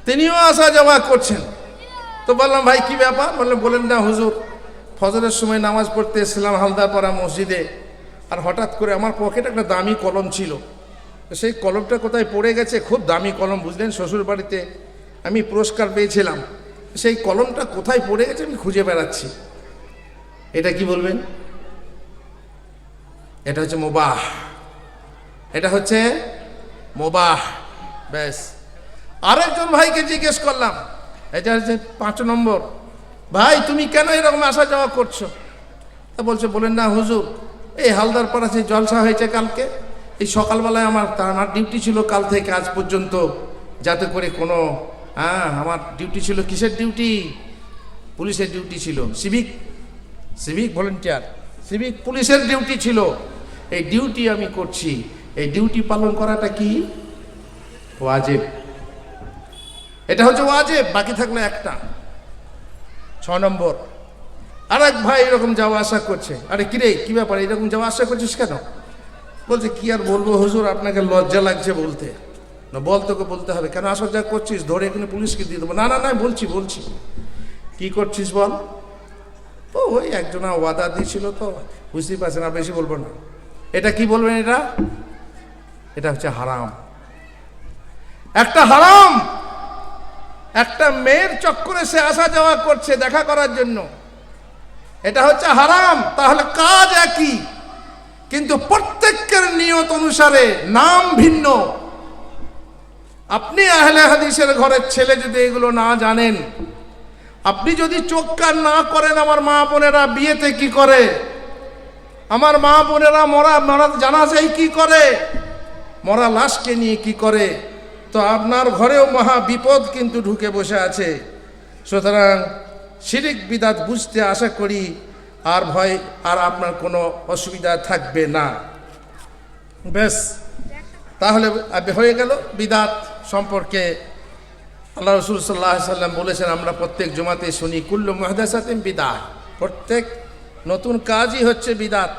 A: তিনিও আসা যাওয়া করছেন। তো বললাম, ভাই কি ব্যাপার? বলেন না হুজুর, ফজরের সময় নামাজ পড়তে এসেছিলাম হালদারপাড়া মসজিদে, আর হঠাৎ করে আমার পকেটে একটা দামি কলম ছিল, সেই কলমটা কোথায় পড়ে গেছে, খুব দামি কলম বুঝলেন, শ্বশুর বাড়িতে আমি পুরস্কার পেয়েছিলাম, সেই কলমটা কোথায় পড়ে গেছে আমি খুঁজে বেড়াচ্ছি। এটা কি বলবেন? এটা হচ্ছে মুবাহ, এটা হচ্ছে মুবাহ। ব্যাস। আরেকজন ভাইকে জিজ্ঞেস করলাম, এটা হচ্ছে 5 নম্বর ভাই, তুমি কেন এরকম আসা যাওয়া করছো? তা বলছে, বলেন না হুজুর, এই হালদারপাড়া যে জলসা হয়েছে কালকে, এই সকালবেলায় আমার ডিউটি ছিল কাল থেকে আজ পর্যন্ত, যাতে করে কোনো আমার ডিউটি ছিল, কিসের ডিউটি? পুলিশের ডিউটি ছিল, সিভিক ভলেন্টিয়ার, সিভিক পুলিশের ডিউটি ছিল। এই ডিউটি আমি করছি, এই ডিউটি পালন করাটা কি? ওয়াজিব। এটা হচ্ছে ওয়াজিব, বাকি থাকলে একটা। 6 নম্বর আর এক ভাই এরকম যাওয়া আসা করছে। আরে কিরে কি ব্যাপার, এরকম যাওয়া আসা করছিস কেন? বলছে, কি আর বলবো হুজুর, আপনাকে লজ্জা লাগছে বলতে। না, বল, তোকে বলতে হবে কেন আসা যা করছিস, ধরে এখানে পুলিশকে দিয়ে দেবো। না না না, বলছি কি করছিস বল। ও ওই একজনা ওয়াদা দিয়েছিল তো, বুঝতেই পারছেন, আর বেশি বলবো না। এটা কি বলবেন, এটা হচ্ছে হারাম, একটা হারাম। একটা মেয়ের চক্করে সে আসা যাওয়া করছে দেখা করার জন্য, এটা হচ্ছে হারাম। তাহলে কাজ একই, কিন্তু প্রত্যেকের নিয়ত অনুসারে নাম ভিন্ন। আপনি আহলে হাদিসের ঘরের ছেলে যদি এগুলো না জানেন, আপনি যদি চোখ কান না করেন, আমার মা বোনেরা বিয়েতে কি করে, আমার মা বোনেরা মরা জানাজায় কি করে, মরা লাশকে নিয়ে কি করে, তো আপনার ঘরেও মহা বিপদ কিন্তু ঢুকে বসে আছে। সুতরাং শিরিক বিদাত বুঝতে আশা করি আর ভয় আর আপনার কোনো অসুবিধা থাকবে না। বেশ, তাহলে হয়ে গেল বিদাত সম্পর্কে। আল্লাহ রাসূল সাল্লাল্লাহু আলাইহি সাল্লাম বলেছেন, আমরা প্রত্যেক জুমাতে শুনি, কুল্লু মুহদাসাতিন বিদআহ, প্রত্যেক নতুন কাজই হচ্ছে বিদাত,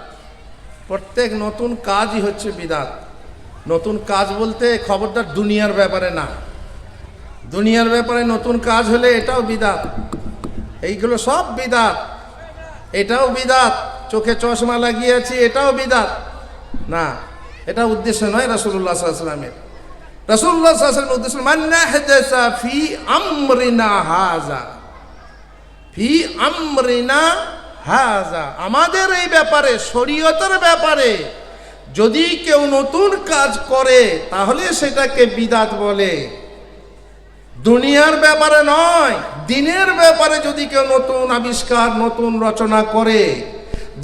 A: প্রত্যেক নতুন কাজই হচ্ছে বিদাত। নতুন কাজ বলতে খবরদার দুনিয়ার ব্যাপারে না, দুনিয়ার ব্যাপারে নতুন কাজ হলে এটাও বিদাত, এইগুলো সব বিদাত, এটাও বিদাত। চোখে চশমা লাগিয়েছি, এটাও বিদাত না, এটা উদ্দেশ্য নয় রাসূলুল্লাহ সাল্লাল্লাহু আলাইহি ওয়াসাল্লামের। রাসূলুল্লাহ সাল্লাল্লাহু আলাইহি ওয়াসাল্লামের উদ্দেশ্য মান নাহদাসা ফি আমরিনা হাযা, ফি আমরিনা হাযা, আমাদের এই ব্যাপারে, শরীয়তের ব্যাপারে যদি কেউ নতুন কাজ করে তাহলে সেটাকে বিদাত বলে। দুনিয়ার ব্যাপারে নয়, দিনের ব্যাপারে যদি কেউ নতুন আবিষ্কার, নতুন রচনা করে,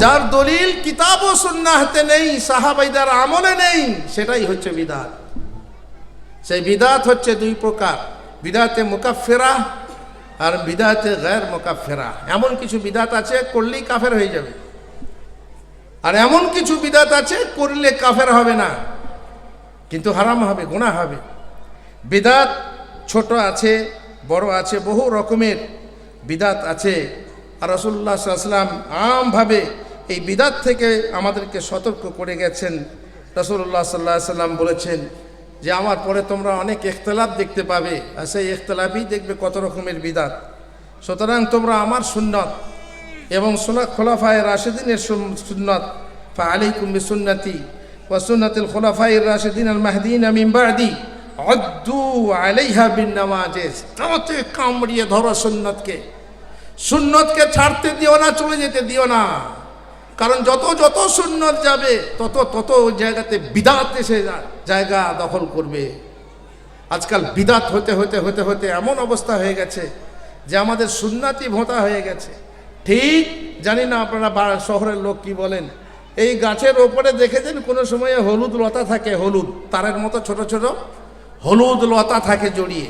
A: যার দলিল কিতাব ও সুন্নাহতে নেই, সাহাবাইদের আমলে নেই, সেটাই হচ্ছে বিদাত। সেই বিদাত হচ্ছে দুই প্রকার, বিদাতে মুকাফফিরা আর বিদাতে গায়র মুকাফফিরা। এমন কিছু বিদাত আছে করলেই কাফের হয়ে যাবে, আর এমন কিছু বিদাত আছে করলে কাফের হবে না, কিন্তু হারাম হবে, গুনাহ হবে। বিদাত ছোট আছে, বড় আছে, বহু রকমের বিদাত আছে। আর রাসূলুল্লাহ সাল্লাল্লাহু আলাইহি ওয়াসাল্লাম আমভাবে এই বিদাত থেকে আমাদেরকে সতর্ক করে গেছেন। রাসূলুল্লাহ সাল্লাল্লাহু আলাইহি ওয়াসাল্লাম বলেছেন যে আমার পরে তোমরা অনেক ইখতিলাফ দেখতে পাবে, আর সেই ইখতিলাফই দেখবে কত রকমের বিদাত। সুতরাং তোমরা আমার সুন্নত এবং খোলাফায়ে রাশিদিনের সুন্নত, ফাআলাইকুম বিসুন্নতি ওয়া সুন্নাতিল খোলাফায়ে রাশিদিন আল মাহদিয়িন মিন বা'দি আদ্দু আলাইহা বিন্নাওয়াজিজ, কাঁধে কামড়িয়ে ধরো সুন্নতকে, সুন্নতকে ছাড়তে দিও না, চলে যেতে দিও না। কারণ যত যত সুন্নত যাবে তত তত ওই জায়গাতে বিদাত এসে জায়গা দখল করবে। আজকাল বিদাত হতে হতে হতে হতে এমন অবস্থা হয়ে গেছে যে আমাদের সুন্নাতই ভোঁতা হয়ে গেছে। ঠিক জানি না আপনারা শহরের লোক কি বলেন, এই গাছের ওপরে দেখেছেন কোনো সময়ে হলুদ লতা থাকে, হলুদ তারের মতো ছোট ছোট হলুদ লতা থাকে জড়িয়ে,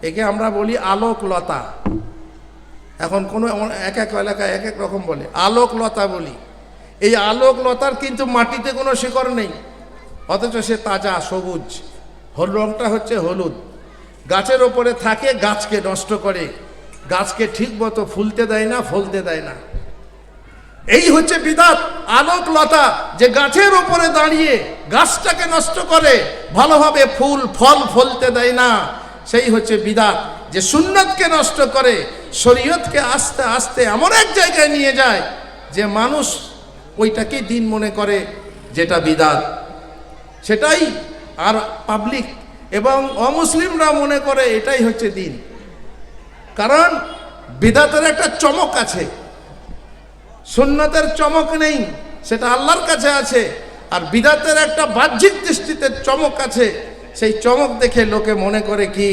A: একে আমরা বলি আলোক লতা। এখন কোনো এক এক এলাকায় এক এক রকম বলে, আলোক লতা বলি। এই আলোক লতার কিন্তু মাটিতে কোনো শিকড় নেই, অথচ সে তাজা সবুজ, রংটা হচ্ছে হলুদ। গাছের ওপরে থাকে, গাছকে নষ্ট করে, গাছকে ঠিক মতো ফুলতে দেয় না, ফলতে দেয় না। এই হচ্ছে বিদাত, আলোক লতা যে গাছের ওপরে দাঁড়িয়ে গাছটাকে নষ্ট করে, ভালোভাবে ফুল ফল ফলতে দেয় না, সেই হচ্ছে বিদাত। যে সুন্নতকে নষ্ট করে, শরীয়তকে আস্তে আস্তে এমন এক জায়গায় নিয়ে যায় যে মানুষ ওইটাকে দিন মনে করে, যেটা বিদাত সেটাই, আর পাবলিক এবং অমুসলিমরা মনে করে এটাই হচ্ছে দিন। কারণ বিদাতের একটা চমক আছে, সুন্নতের চমক নেই, সেটা আল্লাহর কাছে আছে। আর বিদাতের একটা বাহ্যিক দৃষ্টিতে চমক আছে, সেই চমক দেখে লোকে মনে করে কি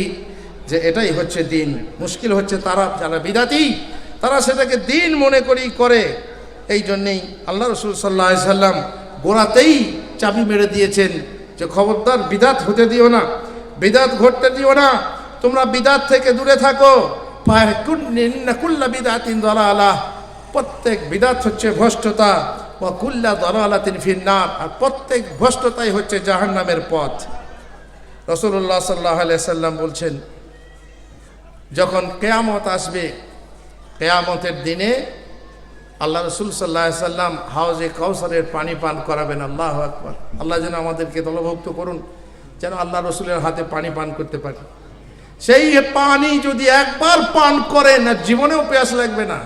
A: যে এটাই হচ্ছে দিন। মুশকিল হচ্ছে তারা যারা বিদাতি, তারা সেটাকে দিন মনে করেই করে। এই জন্যেই আল্লাহ রাসূল সাল্লাল্লাহু আলাইহি সাল্লাম গোড়াতেই চাবি মেরে দিয়েছেন যে খবরদার বিদাত হতে দিও না, বিদাত ঘটতে দিও না, তোমরা বিদাত থেকে দূরে থাকো। কুল্লা বিদাতিন দালালাহ, প্রত্যেক বিদাত হচ্ছে ভ্রষ্টতা, ওয়া কুল্লা দালালাতিন ফিন্নার, আর প্রত্যেক ভ্রষ্টতাই হচ্ছে জাহান্নামের পথ। রাসূলুল্লাহ সাল্লাল্লাহু আলাইহি সাল্লাম বলছেন, যখন কিয়ামত আসবে, কিয়ামতের দিনে আল্লাহ রাসূল সাল্লাল্লাহু আলাইহি সাল্লাম হাউজে কাউসারের পানি পান করাবেন। আল্লাহু আকবার, আল্লাহ যেন আমাদেরকে দলভুক্ত করুন। যেন আল্লাহ রসুলের হাতে পানি পান করতে পারি। সেই পানি যদি একবার পান করেন না, জীবনেও পেয়াস লাগবে না।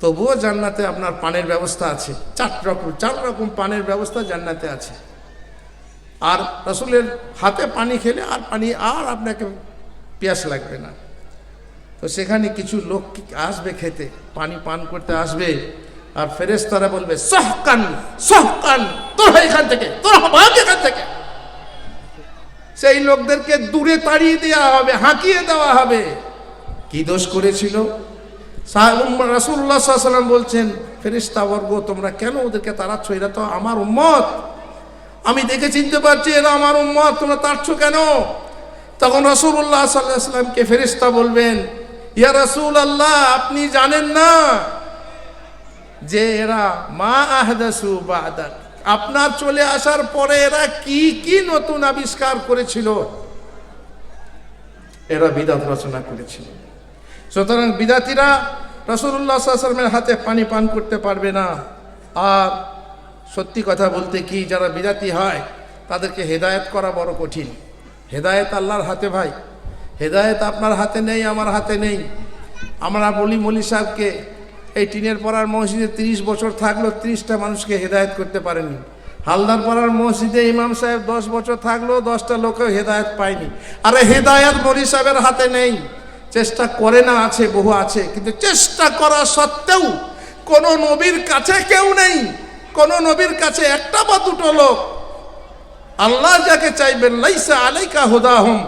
A: তবুও জান্নাতে আপনার পানের ব্যবস্থা আছে, চার রকম পানের ব্যবস্থা জান্নাতে আছে। আর রসুলের হাতে পানি খেলে আর আপনাকে পেয়াস লাগবে না। তো সেখানে কিছু লোক আসবে খেতে, পানি পান করতে আসবে, আর ফেরেশতারা বলবে সহকান সহকান, তোর এখান থেকে, তোর এখান থেকে। সেই লোকদেরকে দূরে তাড়িয়ে দেওয়া হবে, হাঁকিয়ে দেওয়া হবে। কি দোষ করেছিল? রাসূলুল্লাহ সাল্লাল্লাহু আলাইহি ওয়াসাল্লাম বলছেন, ফেরেশতা বর্গ তোমরা কেন ওদেরকে তাড়াচ্ছ? এরা তো আমার উম্মত, আমি দেখে চিনতে পারছি এরা আমার উম্মত, তোমরা তাড়াচ্ছ কেন? তখন রাসূলুল্লাহ সাল্লাল্লাহু আলাইহি ওয়াসাল্লামকে ফেরেশতা বলবেন, ইয়া রাসূলুল্লাহ, আপনি জানেন না যে এরা মা আহদাসু বা'দাক, আপনার চলে আসার পরে এরা কি কি নতুন আবিষ্কার করেছিল, এরা বিদআত রচনা করেছিল। সুতরাং বিদআতীরা রাসূলুল্লাহ সাল্লাল্লাহু আলাইহি ওয়াসাল্লামের হাতে পানি পান করতে পারবে না। আর সত্যি কথা বলতে কি, যারা বিদআতী হয় তাদেরকে হেদায়েত করা বড় কঠিন। হেদায়েত আল্লাহর হাতে ভাই, হেদায়েত আপনার হাতে নেই, আমার হাতে নেই। আমরা বলি মৌলী সাহেবকে এই টিনের পাড়ার মসজিদে 30 বছর থাকলো, 30টা মানুষকে হেদায়েত করতে পারেনি। হালদার পাড়ার মসজিদে ইমাম সাহেব 10 বছর থাকলো, 10টা লোকেও হেদায়েত পায়নি। আরে হেদায়েত মৌলী সাহেবের হাতে নেই, চেষ্টা করে না, আছে, বহু আছে, কিন্তু চেষ্টা করা সত্ত্বেও কোন নবীর কাছে কেউ নেই, কোন নবীর কাছে একটা বা দুটো লোক। আল্লাহ যাকে চাইবেন, লাইসা আলাইকা হুদাহুম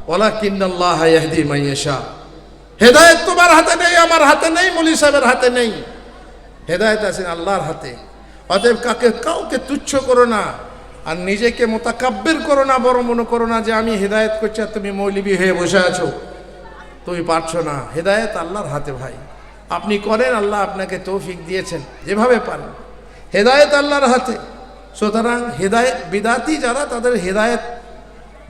A: ওয়ালাকিন্নাল্লাহ ইয়াহদি মান ইয়াশা। হেদায়েত তোমার হাতে নেই, আমার হাতে নেই, মৌলী সাহেবের হাতে নেই, হেদায়েত আছে আল্লাহর হাতে। অতএব কাউকে তুচ্ছ করো না, আর নিজেকে মোতাকাব্বির করো না, বড় মনে করো না যে আমি হেদায়েত করছি আর তুমি মৌলবি হয়ে বসে আছো, তুমি পারছো না। হেদায়েত আল্লাহর হাতে ভাই, আপনি করেন, আল্লাহ আপনাকে তৌফিক দিয়েছেন যেভাবে পারেন, হেদায়েত আল্লাহর হাতে। সুতরাং হেদায়েত বিদআতী যারা, তাদের হেদায়েত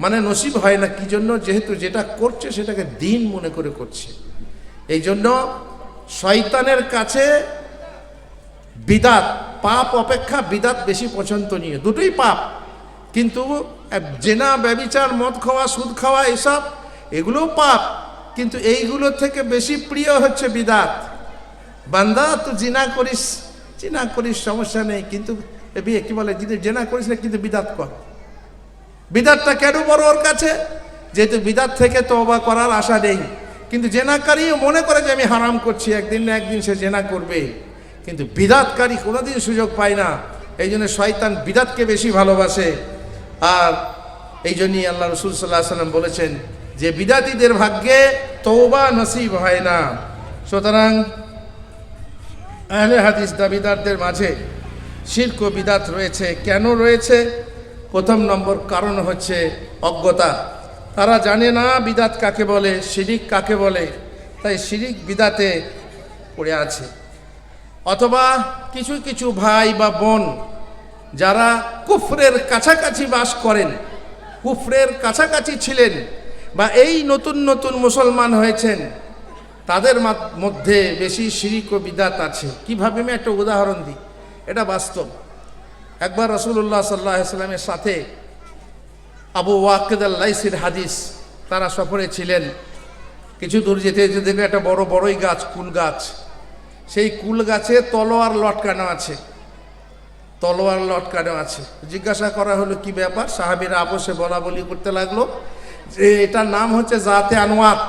A: মানে নসিব হয় না। কি জন্য? যেহেতু যেটা করছে সেটাকে দিন মনে করে করছে। এই জন্য শয়তানের কাছে বিদআত, পাপ অপেক্ষা বিদআত বেশি পছন্দনীয়। দুটোই পাপ, কিন্তু জেনা, ব্যভিচার, মদ খাওয়া, সুদ খাওয়া, এসব এগুলোও পাপ, কিন্তু এইগুলো থেকে বেশি প্রিয় হচ্ছে বিদআত। বান্দা তো জিনা করিস সমস্যা নেই, কিন্তু বিয়ে কি বলে, যদি জেনা করিস না কিন্তু বিদআত কর। বিদআতটা কেন বড় ওর কাছে? যেহেতু বিদআত থেকে তওবা করার আশা নেই, কিন্তু জেনাকারী মনে করে যে আমি হারাম করছি, একদিন না একদিন সে জেনা করবে, কিন্তু বিদআতকারী কোনোদিন সুযোগ পায় না। এই জন্য শয়তান বিদআতকে বেশি ভালোবাসে। আর এই জন্যই আল্লাহ রাসূল সাল্লাল্লাহু আলাইহি ওয়াসাল্লাম বলেছেন যে বিদআতীদের ভাগ্যে তওবা নসিব হয় না। সুতরাং আহলে হাদিস দাবিদারদের মাঝে শিরক ও বিদআত রয়েছে। কেন রয়েছে? প্রথম নম্বর কারণ হচ্ছে অজ্ঞতা। তারা জানে না বিদআত কাকে বলে, শিরিক কাকে বলে, তাই শিরিক বিদআতে পড়ে আছে। অথবা কিছু কিছু ভাই বা বোন যারা কুফরের কাছাকাছি বাস করেন, কুফরের কাছাকাছি ছিলেন, বা এই নতুন নতুন মুসলমান হয়েছেন, তাদের মধ্যে বেশি শিরিক ও বিদআত আছে। কিভাবে? আমি একটা উদাহরণ দিই, এটা বাস্তব। একবার রাসূলুল্লাহ সাল্লাল্লাহু আলাইহি ওয়াসাল্লামের সাথে আবু ওয়াক্কিদ আল-লাইসির হাদিস, তারা সফরে ছিলেন। কিছু দূর যেতে যেতে দেখে একটা বড় বড়ই গাছ, কুল গাছ। সেই কুল গাছে তলোয়ার লটকানো আছে, তলোয়ার লটকানো আছে। জিজ্ঞাসা করা হলো কি ব্যাপার? সাহাবীরা আপসে বলা বলি করতে লাগলো যে এটার নাম হচ্ছে জাতে আনওয়াত।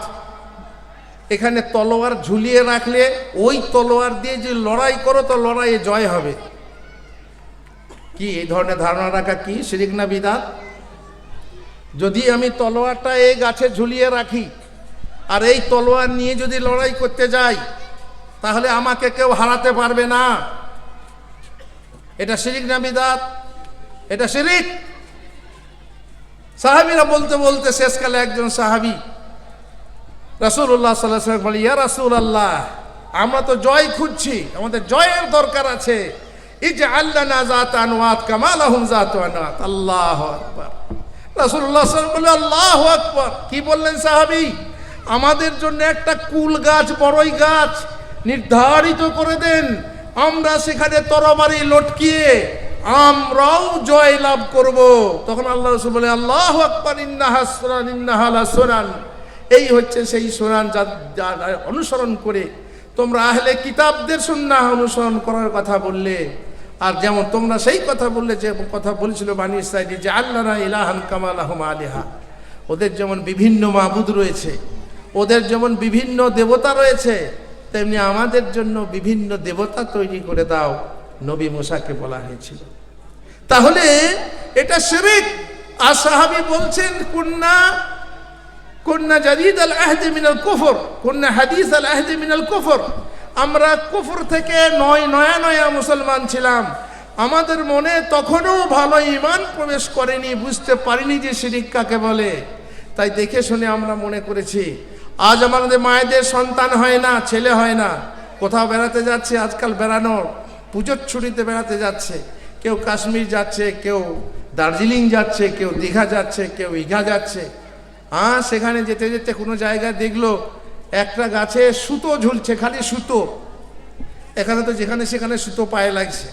A: এখানে তলোয়ার ঝুলিয়ে রাখলে ওই তলোয়ার দিয়ে যে লড়াই করো তো লড়াইয়ে জয় হবে। কি এই ধরনের ধারণা রাখা কি শিরিক না বিদআত? যদি আমি তলোয়ারটা এই গাছে ঝুলিয়ে রাখি আর এই তলোয়ার নিয়ে যদি লড়াই করতে যাই, তাহলে আমাকে কেউ হারাতে পারবে না। এটা শিরিক না বিদআত? এটা শিরিক। সাহাবীরা বলতে বলতে শেষকালে একজন সাহাবী রাসূলুল্লাহ সাল্লাল্লাহু আলাইহি ওয়াসাল্লাম বলে, ইয়া রাসূলুল্লাহ, আমরা তো জয় খুঁজছি, আমাদের জয়ের দরকার আছে। ইজআল লানা যাতা আনওয়াত কামা লাহুম যাতু আনওয়াত। আল্লাহু আকবার। রাসূলুল্লাহ সাল্লাল্লাহু আলাইহি ওয়াসাল্লাম বলে, আল্লাহু আকবার। কি বললেন সাহাবী? আমাদের জন্য একটা কুল গাছ, বড়ই গাছ নির্ধারিত করে দেন, আমরা সেখানে তরবারি লটকিয়ে আমরাও জয় লাভ করব। তখন আল্লাহ রাসূল বলে, আল্লাহু আকবার, ইন্নাহা সুনান, ইন্নাহা লা সুনান। এই হচ্ছে সেই সুনান যা অনুসরণ করে তোমরা আহলে কিতাবদের সুন্নাহ অনুসরণ করার কথা বললে। আর যেমন তোমরা সেই কথা বললে, যে কথা বলেছিল বানী ইসরাঈল, যে আল্লাহনা ইলাহান কামা লাহুম আলিহা, ওদের যেমন বিভিন্ন মাবুদ রয়েছে, ওদের যেমন বিভিন্ন দেবতা রয়েছে, তেমনি আমাদের জন্য বিভিন্ন দেবতা তৈরি করে দাও, নবী মুসাকে বলা হয়েছিল। তাহলে এটা শিরক। আর সাহাবী বলছেন, কুন্না জাদীদ আল আহদি মিনাল কুফর, কুন্না হাদিস আল আহদি মিনাল কুফর। আমরা কুফর থেকে নয়া মুসলমান ছিলাম, আমাদের মনে তখনও ভালো ঈমান প্রবেশ করেনি, বুঝতে পারিনি যে শিরক কাকে বলে। তাই দেখে শুনে আমরা মনে করেছি। আজ আমাদের মায়েদের সন্তান হয় না, ছেলে হয় না, কোথাও বেড়াতে যাচ্ছে, আজকাল বেড়ানোর পুজোর ছুটিতে বেড়াতে যাচ্ছে, কেউ কাশ্মীর যাচ্ছে, কেউ দার্জিলিং যাচ্ছে, কেউ দীঘা যাচ্ছে, কেউ ইঘা যাচ্ছে। সেখানে যেতে যেতে কোনো জায়গায় দেখলো একটা গাছে সুতো ঝুলছে, খালি সুতো। এখানে তো যেখানে সেখানে সুতো পায়ে লাগছে।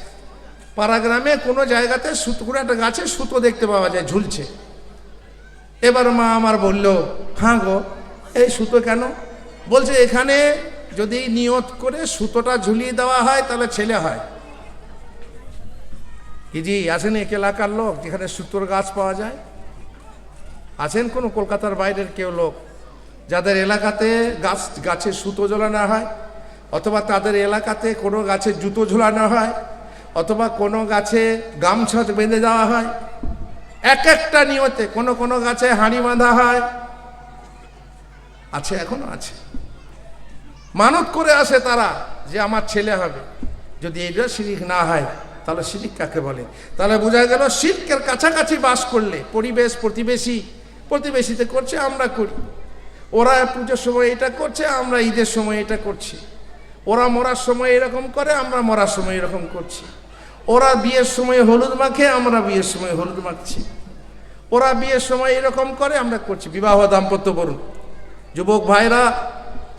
A: পাড়াগ্রামে কোনো জায়গাতে সুতো, কোনো একটা গাছে সুতো দেখতে পাওয়া যায় ঝুলছে। এবার মা আমার বলল, হ্যাঁ গো, এই সুতো কেন? বলছে এখানে যদি নিয়ত করে সুতোটা ঝুলিয়ে দেওয়া হয় তাহলে ছেলে হয়। কি জি আছেন এক এলাকার লোক যেখানে সুতোর গাছ পাওয়া যায়? আছেন কোনো কলকাতার বাইরের কেউ লোক যাদের এলাকাতে গাছে সুতো ঝোলানো হয়, অথবা তাদের এলাকাতে কোনো গাছে জুতো ঝোলানো হয়, অথবা কোনো গাছে গামছা বেঁধে দেওয়া হয়? এক একটা নিয়তে কোনো গাছে হাঁড়ি বাঁধা হয়। আছে, এখনো আছে। মানত করে আসে তারা যে আমার ছেলে হবে। যদি এটা শিরক না হয় তাহলে শিরক কাকে বলে? তাহলে বোঝা গেল শিরকের কাছাকাছি বাস করলে পরিবেশ, প্রতিবেশীতে করছে, আমরা করি। ওরা পুজোর সময় এটা করছে, আমরা ঈদের সময় এটা করছি। ওরা মরার সময় এরকম করে, আমরা মরার সময় এরকম করছি। ওরা বিয়ের সময় হলুদ মাখে, আমরা বিয়ের সময় হলুদ মাখছি। ওরা বিয়ের সময় এরকম করে, আমরা করছি। বিবাহ দাম্পত্য বলুন, যুবক ভাইরা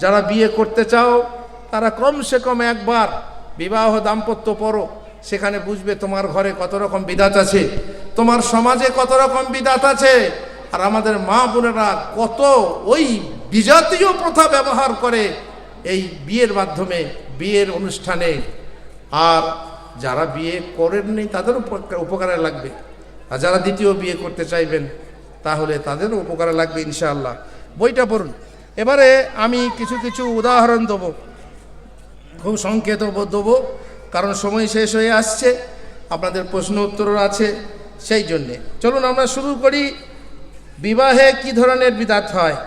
A: যারা বিয়ে করতে চাও তারা কমসে কম একবার বিবাহ দাম্পত্য পড়ো, সেখানে বুঝবে তোমার ঘরে কত রকম বিধাত আছে, তোমার সমাজে কত রকম বিধাত আছে। আর আমাদের মা বোনেরা কত ওই বিজাতীয় প্রথা ব্যবহার করে এই বিয়ের মাধ্যমে, বিয়ের অনুষ্ঠানে। আর যারা বিয়ে করেননি তাদেরও উপকারে লাগবে, আর যারা দ্বিতীয় বিয়ে করতে চাইবেন তাহলে তাদেরও উপকারে লাগবে ইনশাআল্লাহ। বইটা পড়ুন। এবারে আমি কিছু উদাহরণ দেবো, খুব সংক্ষেপ দেবো, কারণ সময় শেষ হয়ে আসছে, আপনাদের প্রশ্ন উত্তরও আছে, সেই জন্যে। চলুন আমরা শুরু করি। বিবাহে কি ধরনের বিদাত হয়?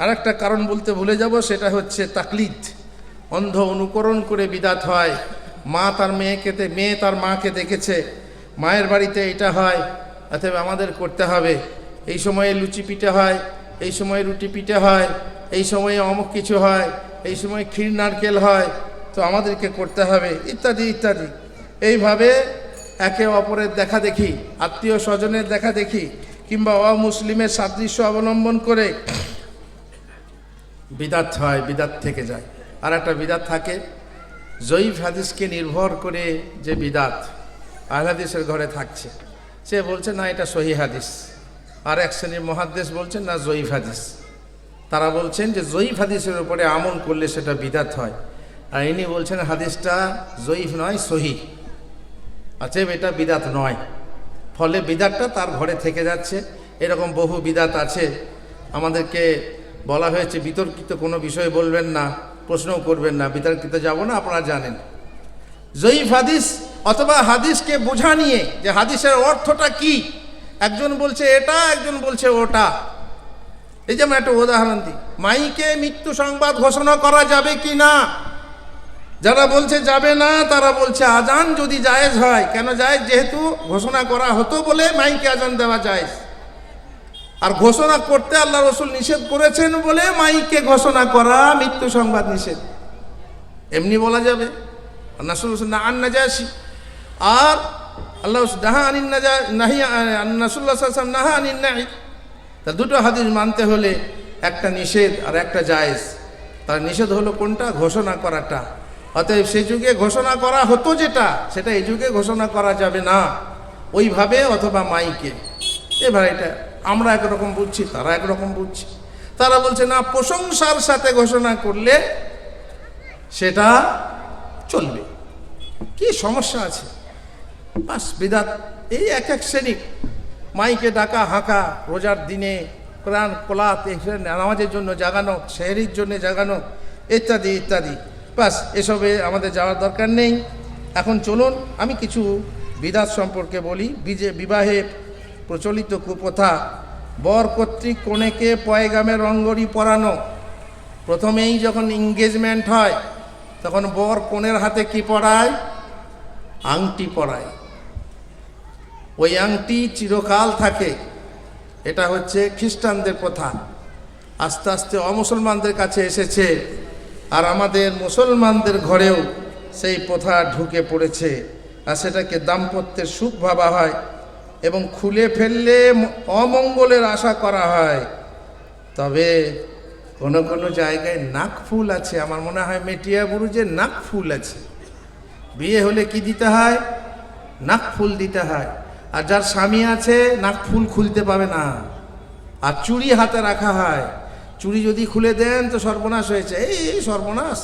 A: আর একটা কারণ বলতে ভুলে যাব, সেটা হচ্ছে তাকলিদ, অন্ধ অনুকরণ করে বিদাত হয়। মেয়ে তার মাকে দেখেছে, মায়ের বাড়িতে এটা হয়, অতএব আমাদের করতে হবে। এই সময়ে লুচি পিঠে হয়, এই সময়ে রুটি পিঠে হয়, এই সময়ে অমুক কিছু হয়, এই সময় ক্ষীর নারকেল হয়, তো আমাদেরকে করতে হবে, ইত্যাদি ইত্যাদি। এইভাবে একে অপরের দেখা দেখি, আত্মীয় স্বজনের দেখা দেখি, কিংবা অমুসলিমের সাদৃশ্য অবলম্বন করে বিদাত হয়, বিদাত থেকে যায়। আর একটা বিদাত থাকে জয়ীফ হাদিসকে নির্ভর করে, যে বিদাত আহলে হাদিসের ঘরে থাকছে, সে বলছে না এটা সহিহ হাদিস, আর এক শ্রেণীর মুহাদ্দিস বলছেন না জয়ীফ হাদিস। তারা বলছেন যে জয়ীফ হাদিসের উপরে আমল করলে সেটা বিদাত হয়, আর ইনি বলছেন হাদিসটা জয়ীফ নয়, সহিহ, আচ্ছা এটা বিদাত নয়। ফলে বিদাতটা তার ঘরে থেকে যাচ্ছে। এরকম বহু বিদাত আছে। আমাদেরকে বলা হয়েছে বিতর্কিত কোনো বিষয় বলবেন না, প্রশ্নও করবেন না, বিতর্কিত যাব না, আপনারা জানেন। জয়ীফ হাদিস অথবা হাদিসকে বোঝা নিয়ে যে হাদিসের অর্থটা কি, একজন বলছে এটা, একজন বলছে ওটা। এই যেমন একটা উদাহরণ দিই, মাইকে মৃত্যু সংবাদ ঘোষণা করা যাবে কি না? যারা বলছে যাবে না, তারা বলছে আজান যদি জায়েজ হয়। কেন জায়েজ? যেহেতু ঘোষণা করা হতো বলে মাইকে আজান দেওয়া জায়েজ। আর ঘোষণা করতে আল্লাহ রসুল নিষেধ করেছেন বলে মাইকে ঘোষণা করা মৃত্যু সংবাদ নিষেধ। এমনি বলা যাবে না আন্নাজাসি, আর আল্লাহ নাহা আনিন নাহি রাসূলুল্লাহ সাল্লাল্লাহু আলাইহি ওয়াসাল্লাম নাহা আনিন নাহি। তা দুটো হাদিস মানতে হলে একটা নিষেধ আর একটা জায়েজ। তার নিষেধ হলো কোনটা? ঘোষণা করাটা। অতএব সে যুগে ঘোষণা করা হতো যেটা, সেটা এই যুগে ঘোষণা করা যাবে না ওইভাবে অথবা মাইকে। এবার এটা আমরা একরকম বুঝছি, তারা একরকম বুঝছি। তারা বলছে না, প্রশংসার সাথে ঘোষণা করলে সেটা চলবে, কি সমস্যা আছে? বাস বিদাত। এই এক এক শ্রেণী মাইকে ডাকা হাঁকা, রোজার দিনে কোরআন কোলাত নামাজের জন্য জাগানো, সেহরির জন্য জাগানো, ইত্যাদি ইত্যাদি। বাস এসবে আমাদের যাওয়ার দরকার নেই। এখন চলুন আমি কিছু বিদাত সম্পর্কে বলি। বিবাহে প্রচলিত কুপ্রথা, বর কর্তৃক কনেকে পয়গামের রঙ্গরি পরানো। প্রথমেই যখন এঙ্গেজমেন্ট হয় তখন বর কনের হাতে কি পরায়? আংটি পরায়। ওই আংটি চিরকাল থাকে। এটা হচ্ছে খ্রিস্টানদের প্রথা, আস্তে আস্তে অমুসলমানদের কাছে এসেছে, আর আমাদের মুসলমানদের ঘরেও সেই প্রথা ঢুকে পড়েছে। আর সেটাকে দাম্পত্যের সুখ ভাবা হয় এবং খুলে ফেললে অমঙ্গলের আশা করা হয়। তবে কোনো কোনো জায়গায় নাক ফুল আছে, আমার মনে হয় মেটিয়া বুরুজে নাক ফুল আছে। বিয়ে হলে কি দিতে হয়? নাক ফুল দিতে হয়। আর যার স্বামী আছে নাক ফুল খুলতে পাবে না। আর চুড়ি হাতে রাখা হয়, চুড়ি যদি খুলে দেন তো সর্বনাশ হয়েছে। এই সর্বনাশ,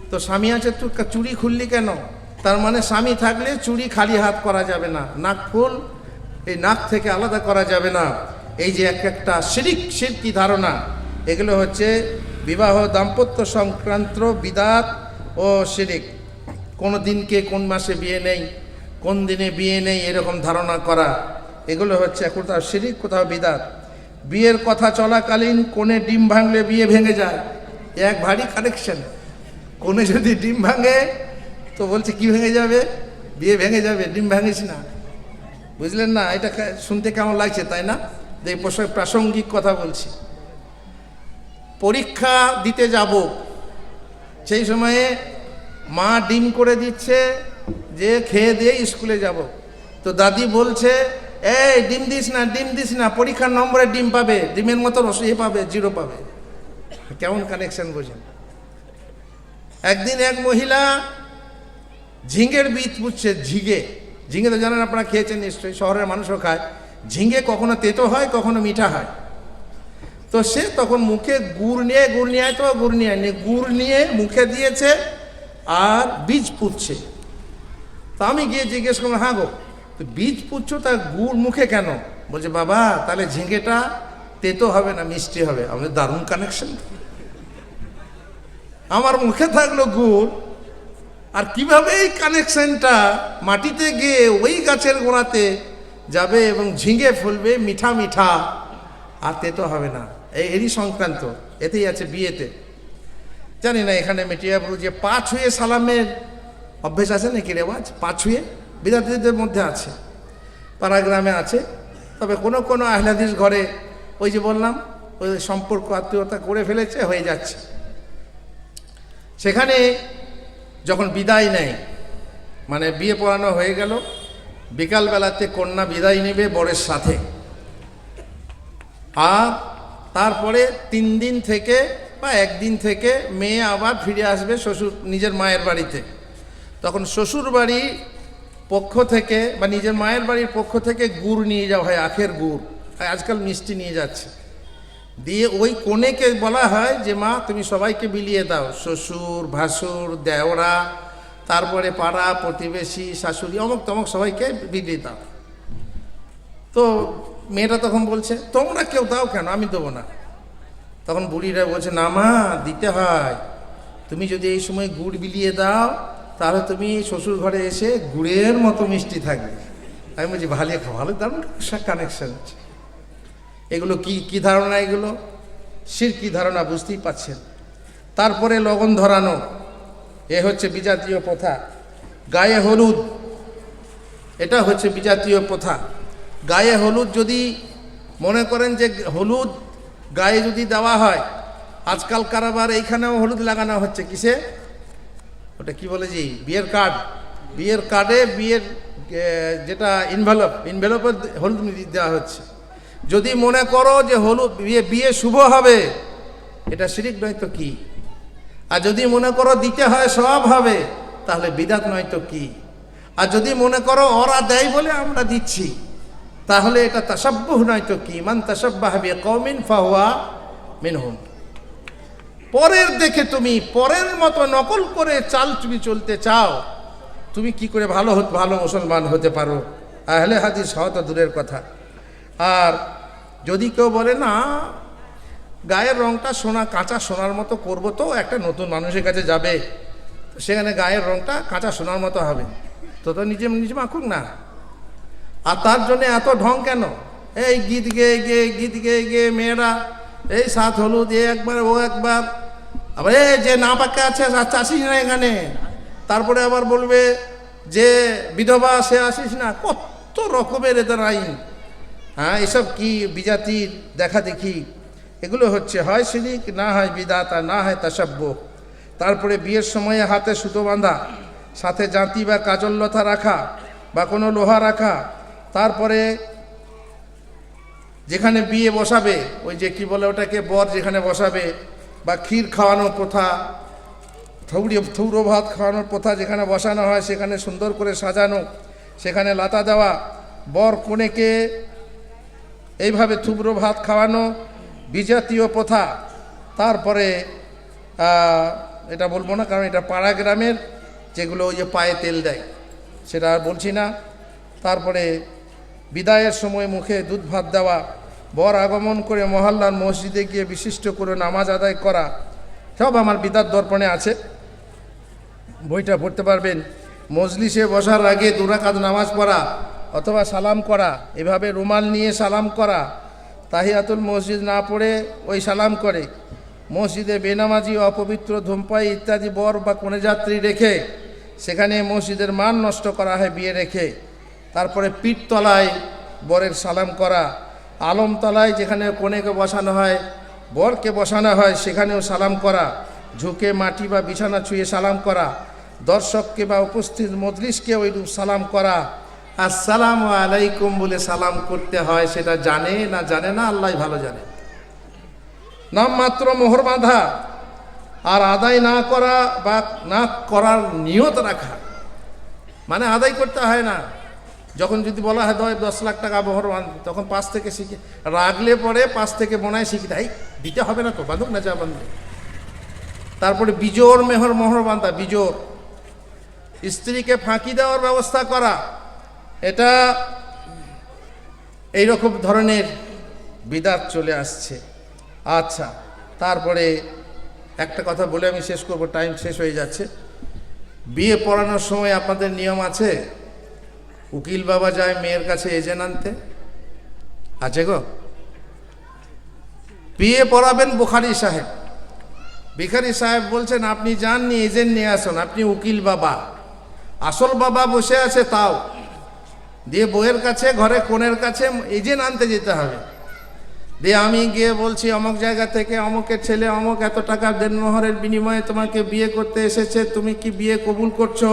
A: তো স্বামী আছে তুই চুড়ি খুললি কেন? তার মানে স্বামী থাকলে চুড়ি খালি হাত করা যাবে না, নাক ফুল এই নাক থেকে আলাদা করা যাবে না। এই যে এক একটা শিরকি ধারণা, এগুলো হচ্ছে বিবাহ দাম্পত্য সংক্রান্ত বিদাত ও শিরিক। কোন দিনকে কোন মাসে বিয়ে নেই, কোন দিনে বিয়ে নেই, এরকম ধারণা করা, এগুলো হচ্ছে কোথাও শিরিক, কোথাও বিদাত। বিয়ের কথা চলাকালীন কোণে ডিম ভাঙলে বিয়ে ভেঙে যায়, এক ভারী কানেকশন। কোণে যদি ডিম ভাঙে তো বলছে কি ভেঙে যাবে? বিয়ে ভেঙে যাবে, ডিম ভাঙিস না। বুঝলেন না? এটা শুনতে কেমন লাগছে, তাই না? এই প্রাসঙ্গিক কথা বলছি। পরীক্ষা দিতে যাব, সেই সময়ে মা ডিম করে দিচ্ছে যে খেয়ে দিয়ে স্কুলে যাব। তো দাদি বলছে এই ডিম দিস না, ডিম দিস না, পরীক্ষার নম্বরে ডিম পাবে, ডিমের মতো পাবে, 0 পাবে। কেমন কানেকশন বোঝেন? একদিন এক মহিলা ঝিঙের বীজ পুচ্ছে। ঝিঙে তো জানেন আপনারা, খেয়েছেন নিশ্চয়ই, শহরের মানুষও খায়। ঝিঙে কখনো তেতো হয়, কখনো মিঠা হয়। তো সে তখন মুখে গুড় নিয়ে গুড় নিয়ে মুখে দিয়েছে আর বীজ পুচ্ছে। তা আমি গিয়ে জিজ্ঞেস করলাম, হ্যাঁ গো, তো বীজ পুচ্ছো, তা গুড় মুখে কেন? বলছে বাবা, তাহলে ঝিঙেটা তেতো হবে না, মিষ্টি হবে। আমাদের দারুণ কানেকশন। আমার মুখে থাকলো গুড়, আর কিভাবে এই কানেকশনটা মাটিতে গিয়ে ওই গাছের গোড়াতে যাবে এবং ঝিঙে ফলবে মিঠা মিঠা, আর তেতো হবে না। এরই সংক্রান্ত, এতেই আছে বিয়েতে। জানি না এখানে মেটিয়াপুর যে পা ছুঁয়ে সালামের অভ্যেস আছে নাকি, রেওয়াজ? পা ছুঁয়ে বিদাতিদের মধ্যে আছে, পাড়া গ্রামে আছে। তবে কোনো কোনো আহলে হাদিস ঘরে ওই যে বললাম, ওই সম্পর্ক আত্মীয়তা করে ফেলেছে, হয়ে যাচ্ছে। সেখানে যখন বিদায় নেয়, মানে বিয়ে পড়ানো হয়ে গেল, বিকালবেলাতে কন্যা বিদায় নেবে বরের সাথে। আর তারপরে 3 দিন থেকে বা 1 দিন থেকে মেয়ে আবার ফিরে আসবে শ্বশুর নিজের মায়ের বাড়িতে। তখন শ্বশুর বাড়ির পক্ষ থেকে বা নিজের মায়ের বাড়ির পক্ষ থেকে গুড় নিয়ে যাওয়া হয়, আখের গুড়। আজকাল মিষ্টি নিয়ে যাচ্ছে, দিয়ে ওই কনেকে বলা হয় যে মা তুমি সবাইকে বিলিয়ে দাও, শ্বশুর ভাসুর দেওরা, তারপরে পাড়া প্রতিবেশী শাশুড়ি অমুক তমুক সবাইকে বিলিয়ে দাও। তো মেয়েটা তখন বলছে তোমরা কেউ দাও কেন, আমি দেবো না। তখন বুড়িরা বলছে না মা, দিতে হয়। তুমি যদি এই সময় গুড় বিলিয়ে দাও তাহলে তুমি শ্বশুর ঘরে এসে গুড়ের মতো মিষ্টি থাকবে। আমি বলছি ভালো দারুণ কানেকশন। এগুলো কি ধারণা? এগুলো শিরকি ধারণা, বুঝতেই পাচ্ছেন। তারপরে লগন ধরানো, এ হচ্ছে বিজাতীয় প্রথা। গায়ে হলুদ, এটা হচ্ছে বিজাতীয় প্রথা। গায়ে হলুদ যদি মনে করেন যে হলুদ গায়ে যদি দেওয়া হয়, আজকালকার আবার এইখানেও হলুদ লাগানো হচ্ছে। কিসে? ওটা কি বলে যে বিয়ের কার্ডে বিয়ের যেটা ইনভেলপে হলুদ দেওয়া হচ্ছে। যদি মনে করো যে হলুদ বিয়ে শুভ হবে, এটা শিরিক নয় তো কি? আর যদি মনে করো দিতে হয় সব হবে, তাহলে বিদাত নয় তো কি। আর যদি মনে করো ওরা দেয় বলে আমরা দিচ্ছি, তাহলে এটা তাসাব্বুহ নয় তো কি। মান তাসাব্বাহা বিকওমিন ফাহুয়া মিনহুম। পরের দেখে তুমি পরের মতো নকল করে চাল তুমি চলতে চাও, তুমি কি করে ভালো মুসলমান হতে পারো? আহলে হাদিস হওয়া তো দূরের কথা। আর যদি কেউ বলে না গায়ের রংটা সোনা, কাঁচা সোনার মতো করব, তো একটা নতুন মানুষের কাছে যাবে, সেখানে গায়ের রংটা কাঁচা সোনার মতো হবে, তো নিজে মাখুক না। আর তার জন্য এত ঢং কেন? এই গীত গেয়ে মেয়েরা এই সাত হলুদ, এ একবার ও একবার, আবার এই যে না পাকা আছে আসিস না এখানে, তারপরে আবার বলবে যে বিধবা সে আসিস না, কত রকমের এদের আইন। হ্যাঁ, এসব কি বিজাতির দেখা দেখি, এগুলো হচ্ছে হয় শিরিক, না হয় বিদাত, আর না হয় তাসাব্বুহ। তারপরে বিয়ের সময়ে হাতে সুতো বাঁধা, সাথে জাঁতি বা কাজল লতা রাখা বা কোনো লোহা রাখা, তারপরে যেখানে বিয়ে বসাবে ওই যে কি বলে ওটাকে, বর যেখানে বসাবে, বা ক্ষীর খাওয়ানোর প্রথা, থৌড়ো ভাত খাওয়ানোর প্রথা যেখানে বসানো হয় সেখানে সুন্দর করে সাজানো, সেখানে লাতা দেওয়া, বর কনেকে এইভাবে থুবড়ো ভাত খাওয়ানো বিজাতীয় প্রথা। তারপরে এটা বলবো না, কারণ এটা পাড়া গ্রামের যেগুলো ওই যে পায়ে তেল দেয়, সেটা আর বলছি না। তারপরে বিদায়ের সময় মুখে দুধ ভাত দেওয়া, বর আগমন করে মহল্লার মসজিদে গিয়ে বিশিষ্ট করে নামাজ আদায় করা, সব আমার বিদাত দর্পণে আছে, বইটা পড়তে পারবেন। মজলিসে বসার আগে 2 রাকাত নামাজ পড়া অথবা সালাম করা, এভাবে রুমাল নিয়ে সালাম করা, তাহিয়াতুল মসজিদ না পড়ে ওই সালাম করে, মসজিদে বেনামাজি, অপবিত্র, ধূমপাই ইত্যাদি বর বা কনে যাত্রী রেখে সেখানে মসজিদের মান নষ্ট করা হয় বিয়ে রেখে। তারপরে পীঠতলায় বরের সালাম করা, আলমতলায় যেখানে কনেকে বসানো হয়, বরকে বসানো হয়, সেখানেও সালাম করা, ঝুঁকে মাটি বা বিছানা ছুঁয়ে সালাম করা, দর্শককে বা উপস্থিত মজলিসকে ওইরূপ সালাম করা। আসসালামু আলাইকুম বলে সালাম করতে হয়, সেটা জানে না আল্লাহ ভালো জানে। নামমাত্র মোহর বাঁধা আর আদায় না করা বা না করার নিয়ত রাখা, মানে আদায় করতে হয় না। যখন যদি বলা হয় 10 লাখ টাকা মোহর বাঁধ, তখন 5 থেকে শিখে রাখলে পরে 5 থেকে মনে শিখি তাই দিতে হবে না, তো বাঁধুক না, যা বাঁধবে। তারপরে বিজোর মোহর বাঁধা, বিজোর স্ত্রীকে ফাঁকি দেওয়ার ব্যবস্থা করা, এটা এইরকম ধরনের বিদাত চলে আসছে। আচ্ছা, তারপরে একটা কথা বলে আমি শেষ করব, টাইম শেষ হয়ে যাচ্ছে। বিয়ে পড়ানোর সময় আপনাদের নিয়ম আছে, উকিল বাবা যায় মেয়ের কাছে এজেন্ট আনতে, আছে গো? বিয়ে পড়াবেন বুখারী সাহেব বলছেন আপনি যাননি, এজেন্ট নিয়ে আসুন, আপনি উকিল বাবা, আসল বাবা বসে আছে তাও, দিয়ে বউয়ের কাছে ঘরে কোণের কাছে এজেন্ট আনতে যেতে হবে। দিয়ে আমি গিয়ে বলছি অমুক জায়গা থেকে অমুকের ছেলে অমুক এত টাকা দেনমোহরের বিনিময়ে তোমাকে বিয়ে করতে এসেছে, তুমি কি বিয়ে কবুল করছো?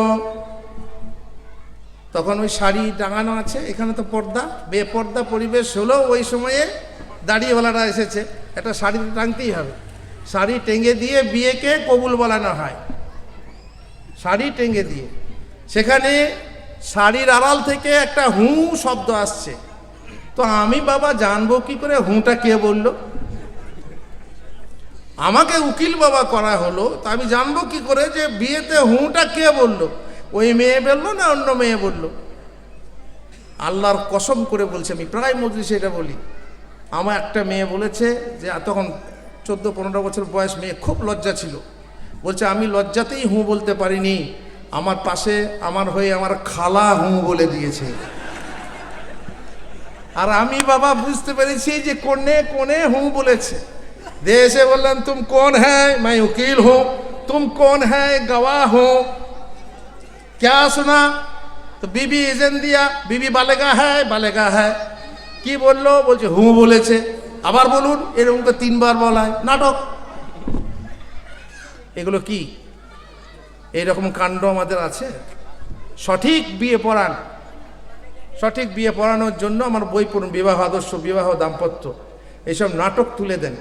A: তখন ওই শাড়ি টাঙানো আছে, এখানে তো পর্দা, বেপর্দা পরিবেশ হলেও ওই সময়ে দাড়িওয়ালারা এসেছে, একটা শাড়ি টাঙতেই হবে, শাড়ি টেঙ্গে দিয়ে বিয়েকে কবুল বলানো হয়, শাড়ি টেঙ্গে দিয়ে। সেখানে শাড়ির আড়াল থেকে একটা হু শব্দ আসছে, তো আমি বাবা জানবো কি করে হুঁটা কে বলল? আমাকে উকিল বাবা করা হলো, তা আমি জানবো কি করে যে বিয়েতে হুঁটা কে বলল? ওই মেয়ে বললো না অন্য মেয়ে বলল? আল্লাহর কসম করে বলছে, আমি প্রায় মজলিসে এটা বলি, আমার একটা মেয়ে বলেছে যে তখন 14-15 বছর বয়স, মেয়ে খুব লজ্জা ছিল, বলছে আমি লজ্জাতেই হুঁ বলতে পারিনি, আমার পাশে আমার হয়ে আমার খালা হুঁ বলে দিয়েছে। আর আমি বাবা বুঝতে পেরেছি যে কোনে কোনে হুঁ বলেছে। দিয়ে এসে বললাম তুম কোন হ্যায়? मैं वकील हूँ। तुम कौन है? गवाह हूँ। क्या सुना? तो बीबी एजेंट दिया, बीबी बालेगा है। কি বললো? বলছে হুঁ বলেছে। আবার বলুন, এরকম তো 3 বার বলা হয়, নাটক। এগুলো কি? এইরকম কাণ্ড আমাদের আছে। সঠিক বিয়ে পড়ান, সঠিক বিয়ে পড়ানোর জন্য আমার বই পড়ুন, বিবাহ আদর্শ, বিবাহ দাম্পত্য, এইসব নাটক তুলে দেন।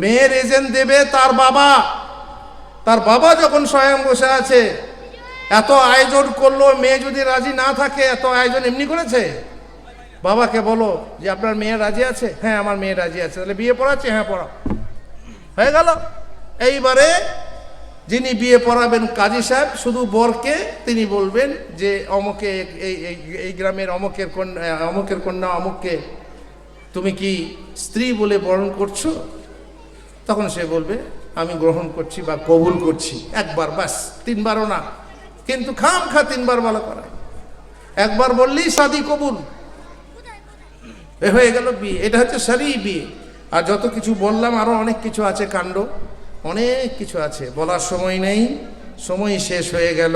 A: মেয়ের এজেন্ট দেবে তার বাবা, তার বাবা যখন স্বয়ং বসে আছে, এত আয়োজন করলো, মেয়ে যদি রাজি না থাকে, এত আয়োজন এমনি করেছে? বাবাকে বলো যে আপনার মেয়ে রাজি আছে? হ্যাঁ আমার মেয়ে রাজি আছে। তাহলে বিয়ে পড়াচ্ছে? হ্যাঁ পড়াও, হয়ে গেল। এইবারে যিনি বিয়ে পড়াবেন কাজী সাহেব, শুধু বরকে তিনি বলবেন যে অমুকে, এই গ্রামের অমুকের কন্যা অমুককে তুমি কি স্ত্রী বলে বরণ করছো? তখন সে বলবে আমি গ্রহণ করছি বা কবুল করছি। একবার, বাস, তিনবারও না, কিন্তু খামখা তিনবার বলা করা। একবার বললেই শাদী কবুল, এ হয়ে গেল বিয়ে। এটা হচ্ছে শরঈ বিয়ে। আর যত কিছু বললাম আরো অনেক কিছু আছে, কাণ্ড অনেক কিছু আছে, বলার সময় নেই, সময় শেষ হয়ে গেল।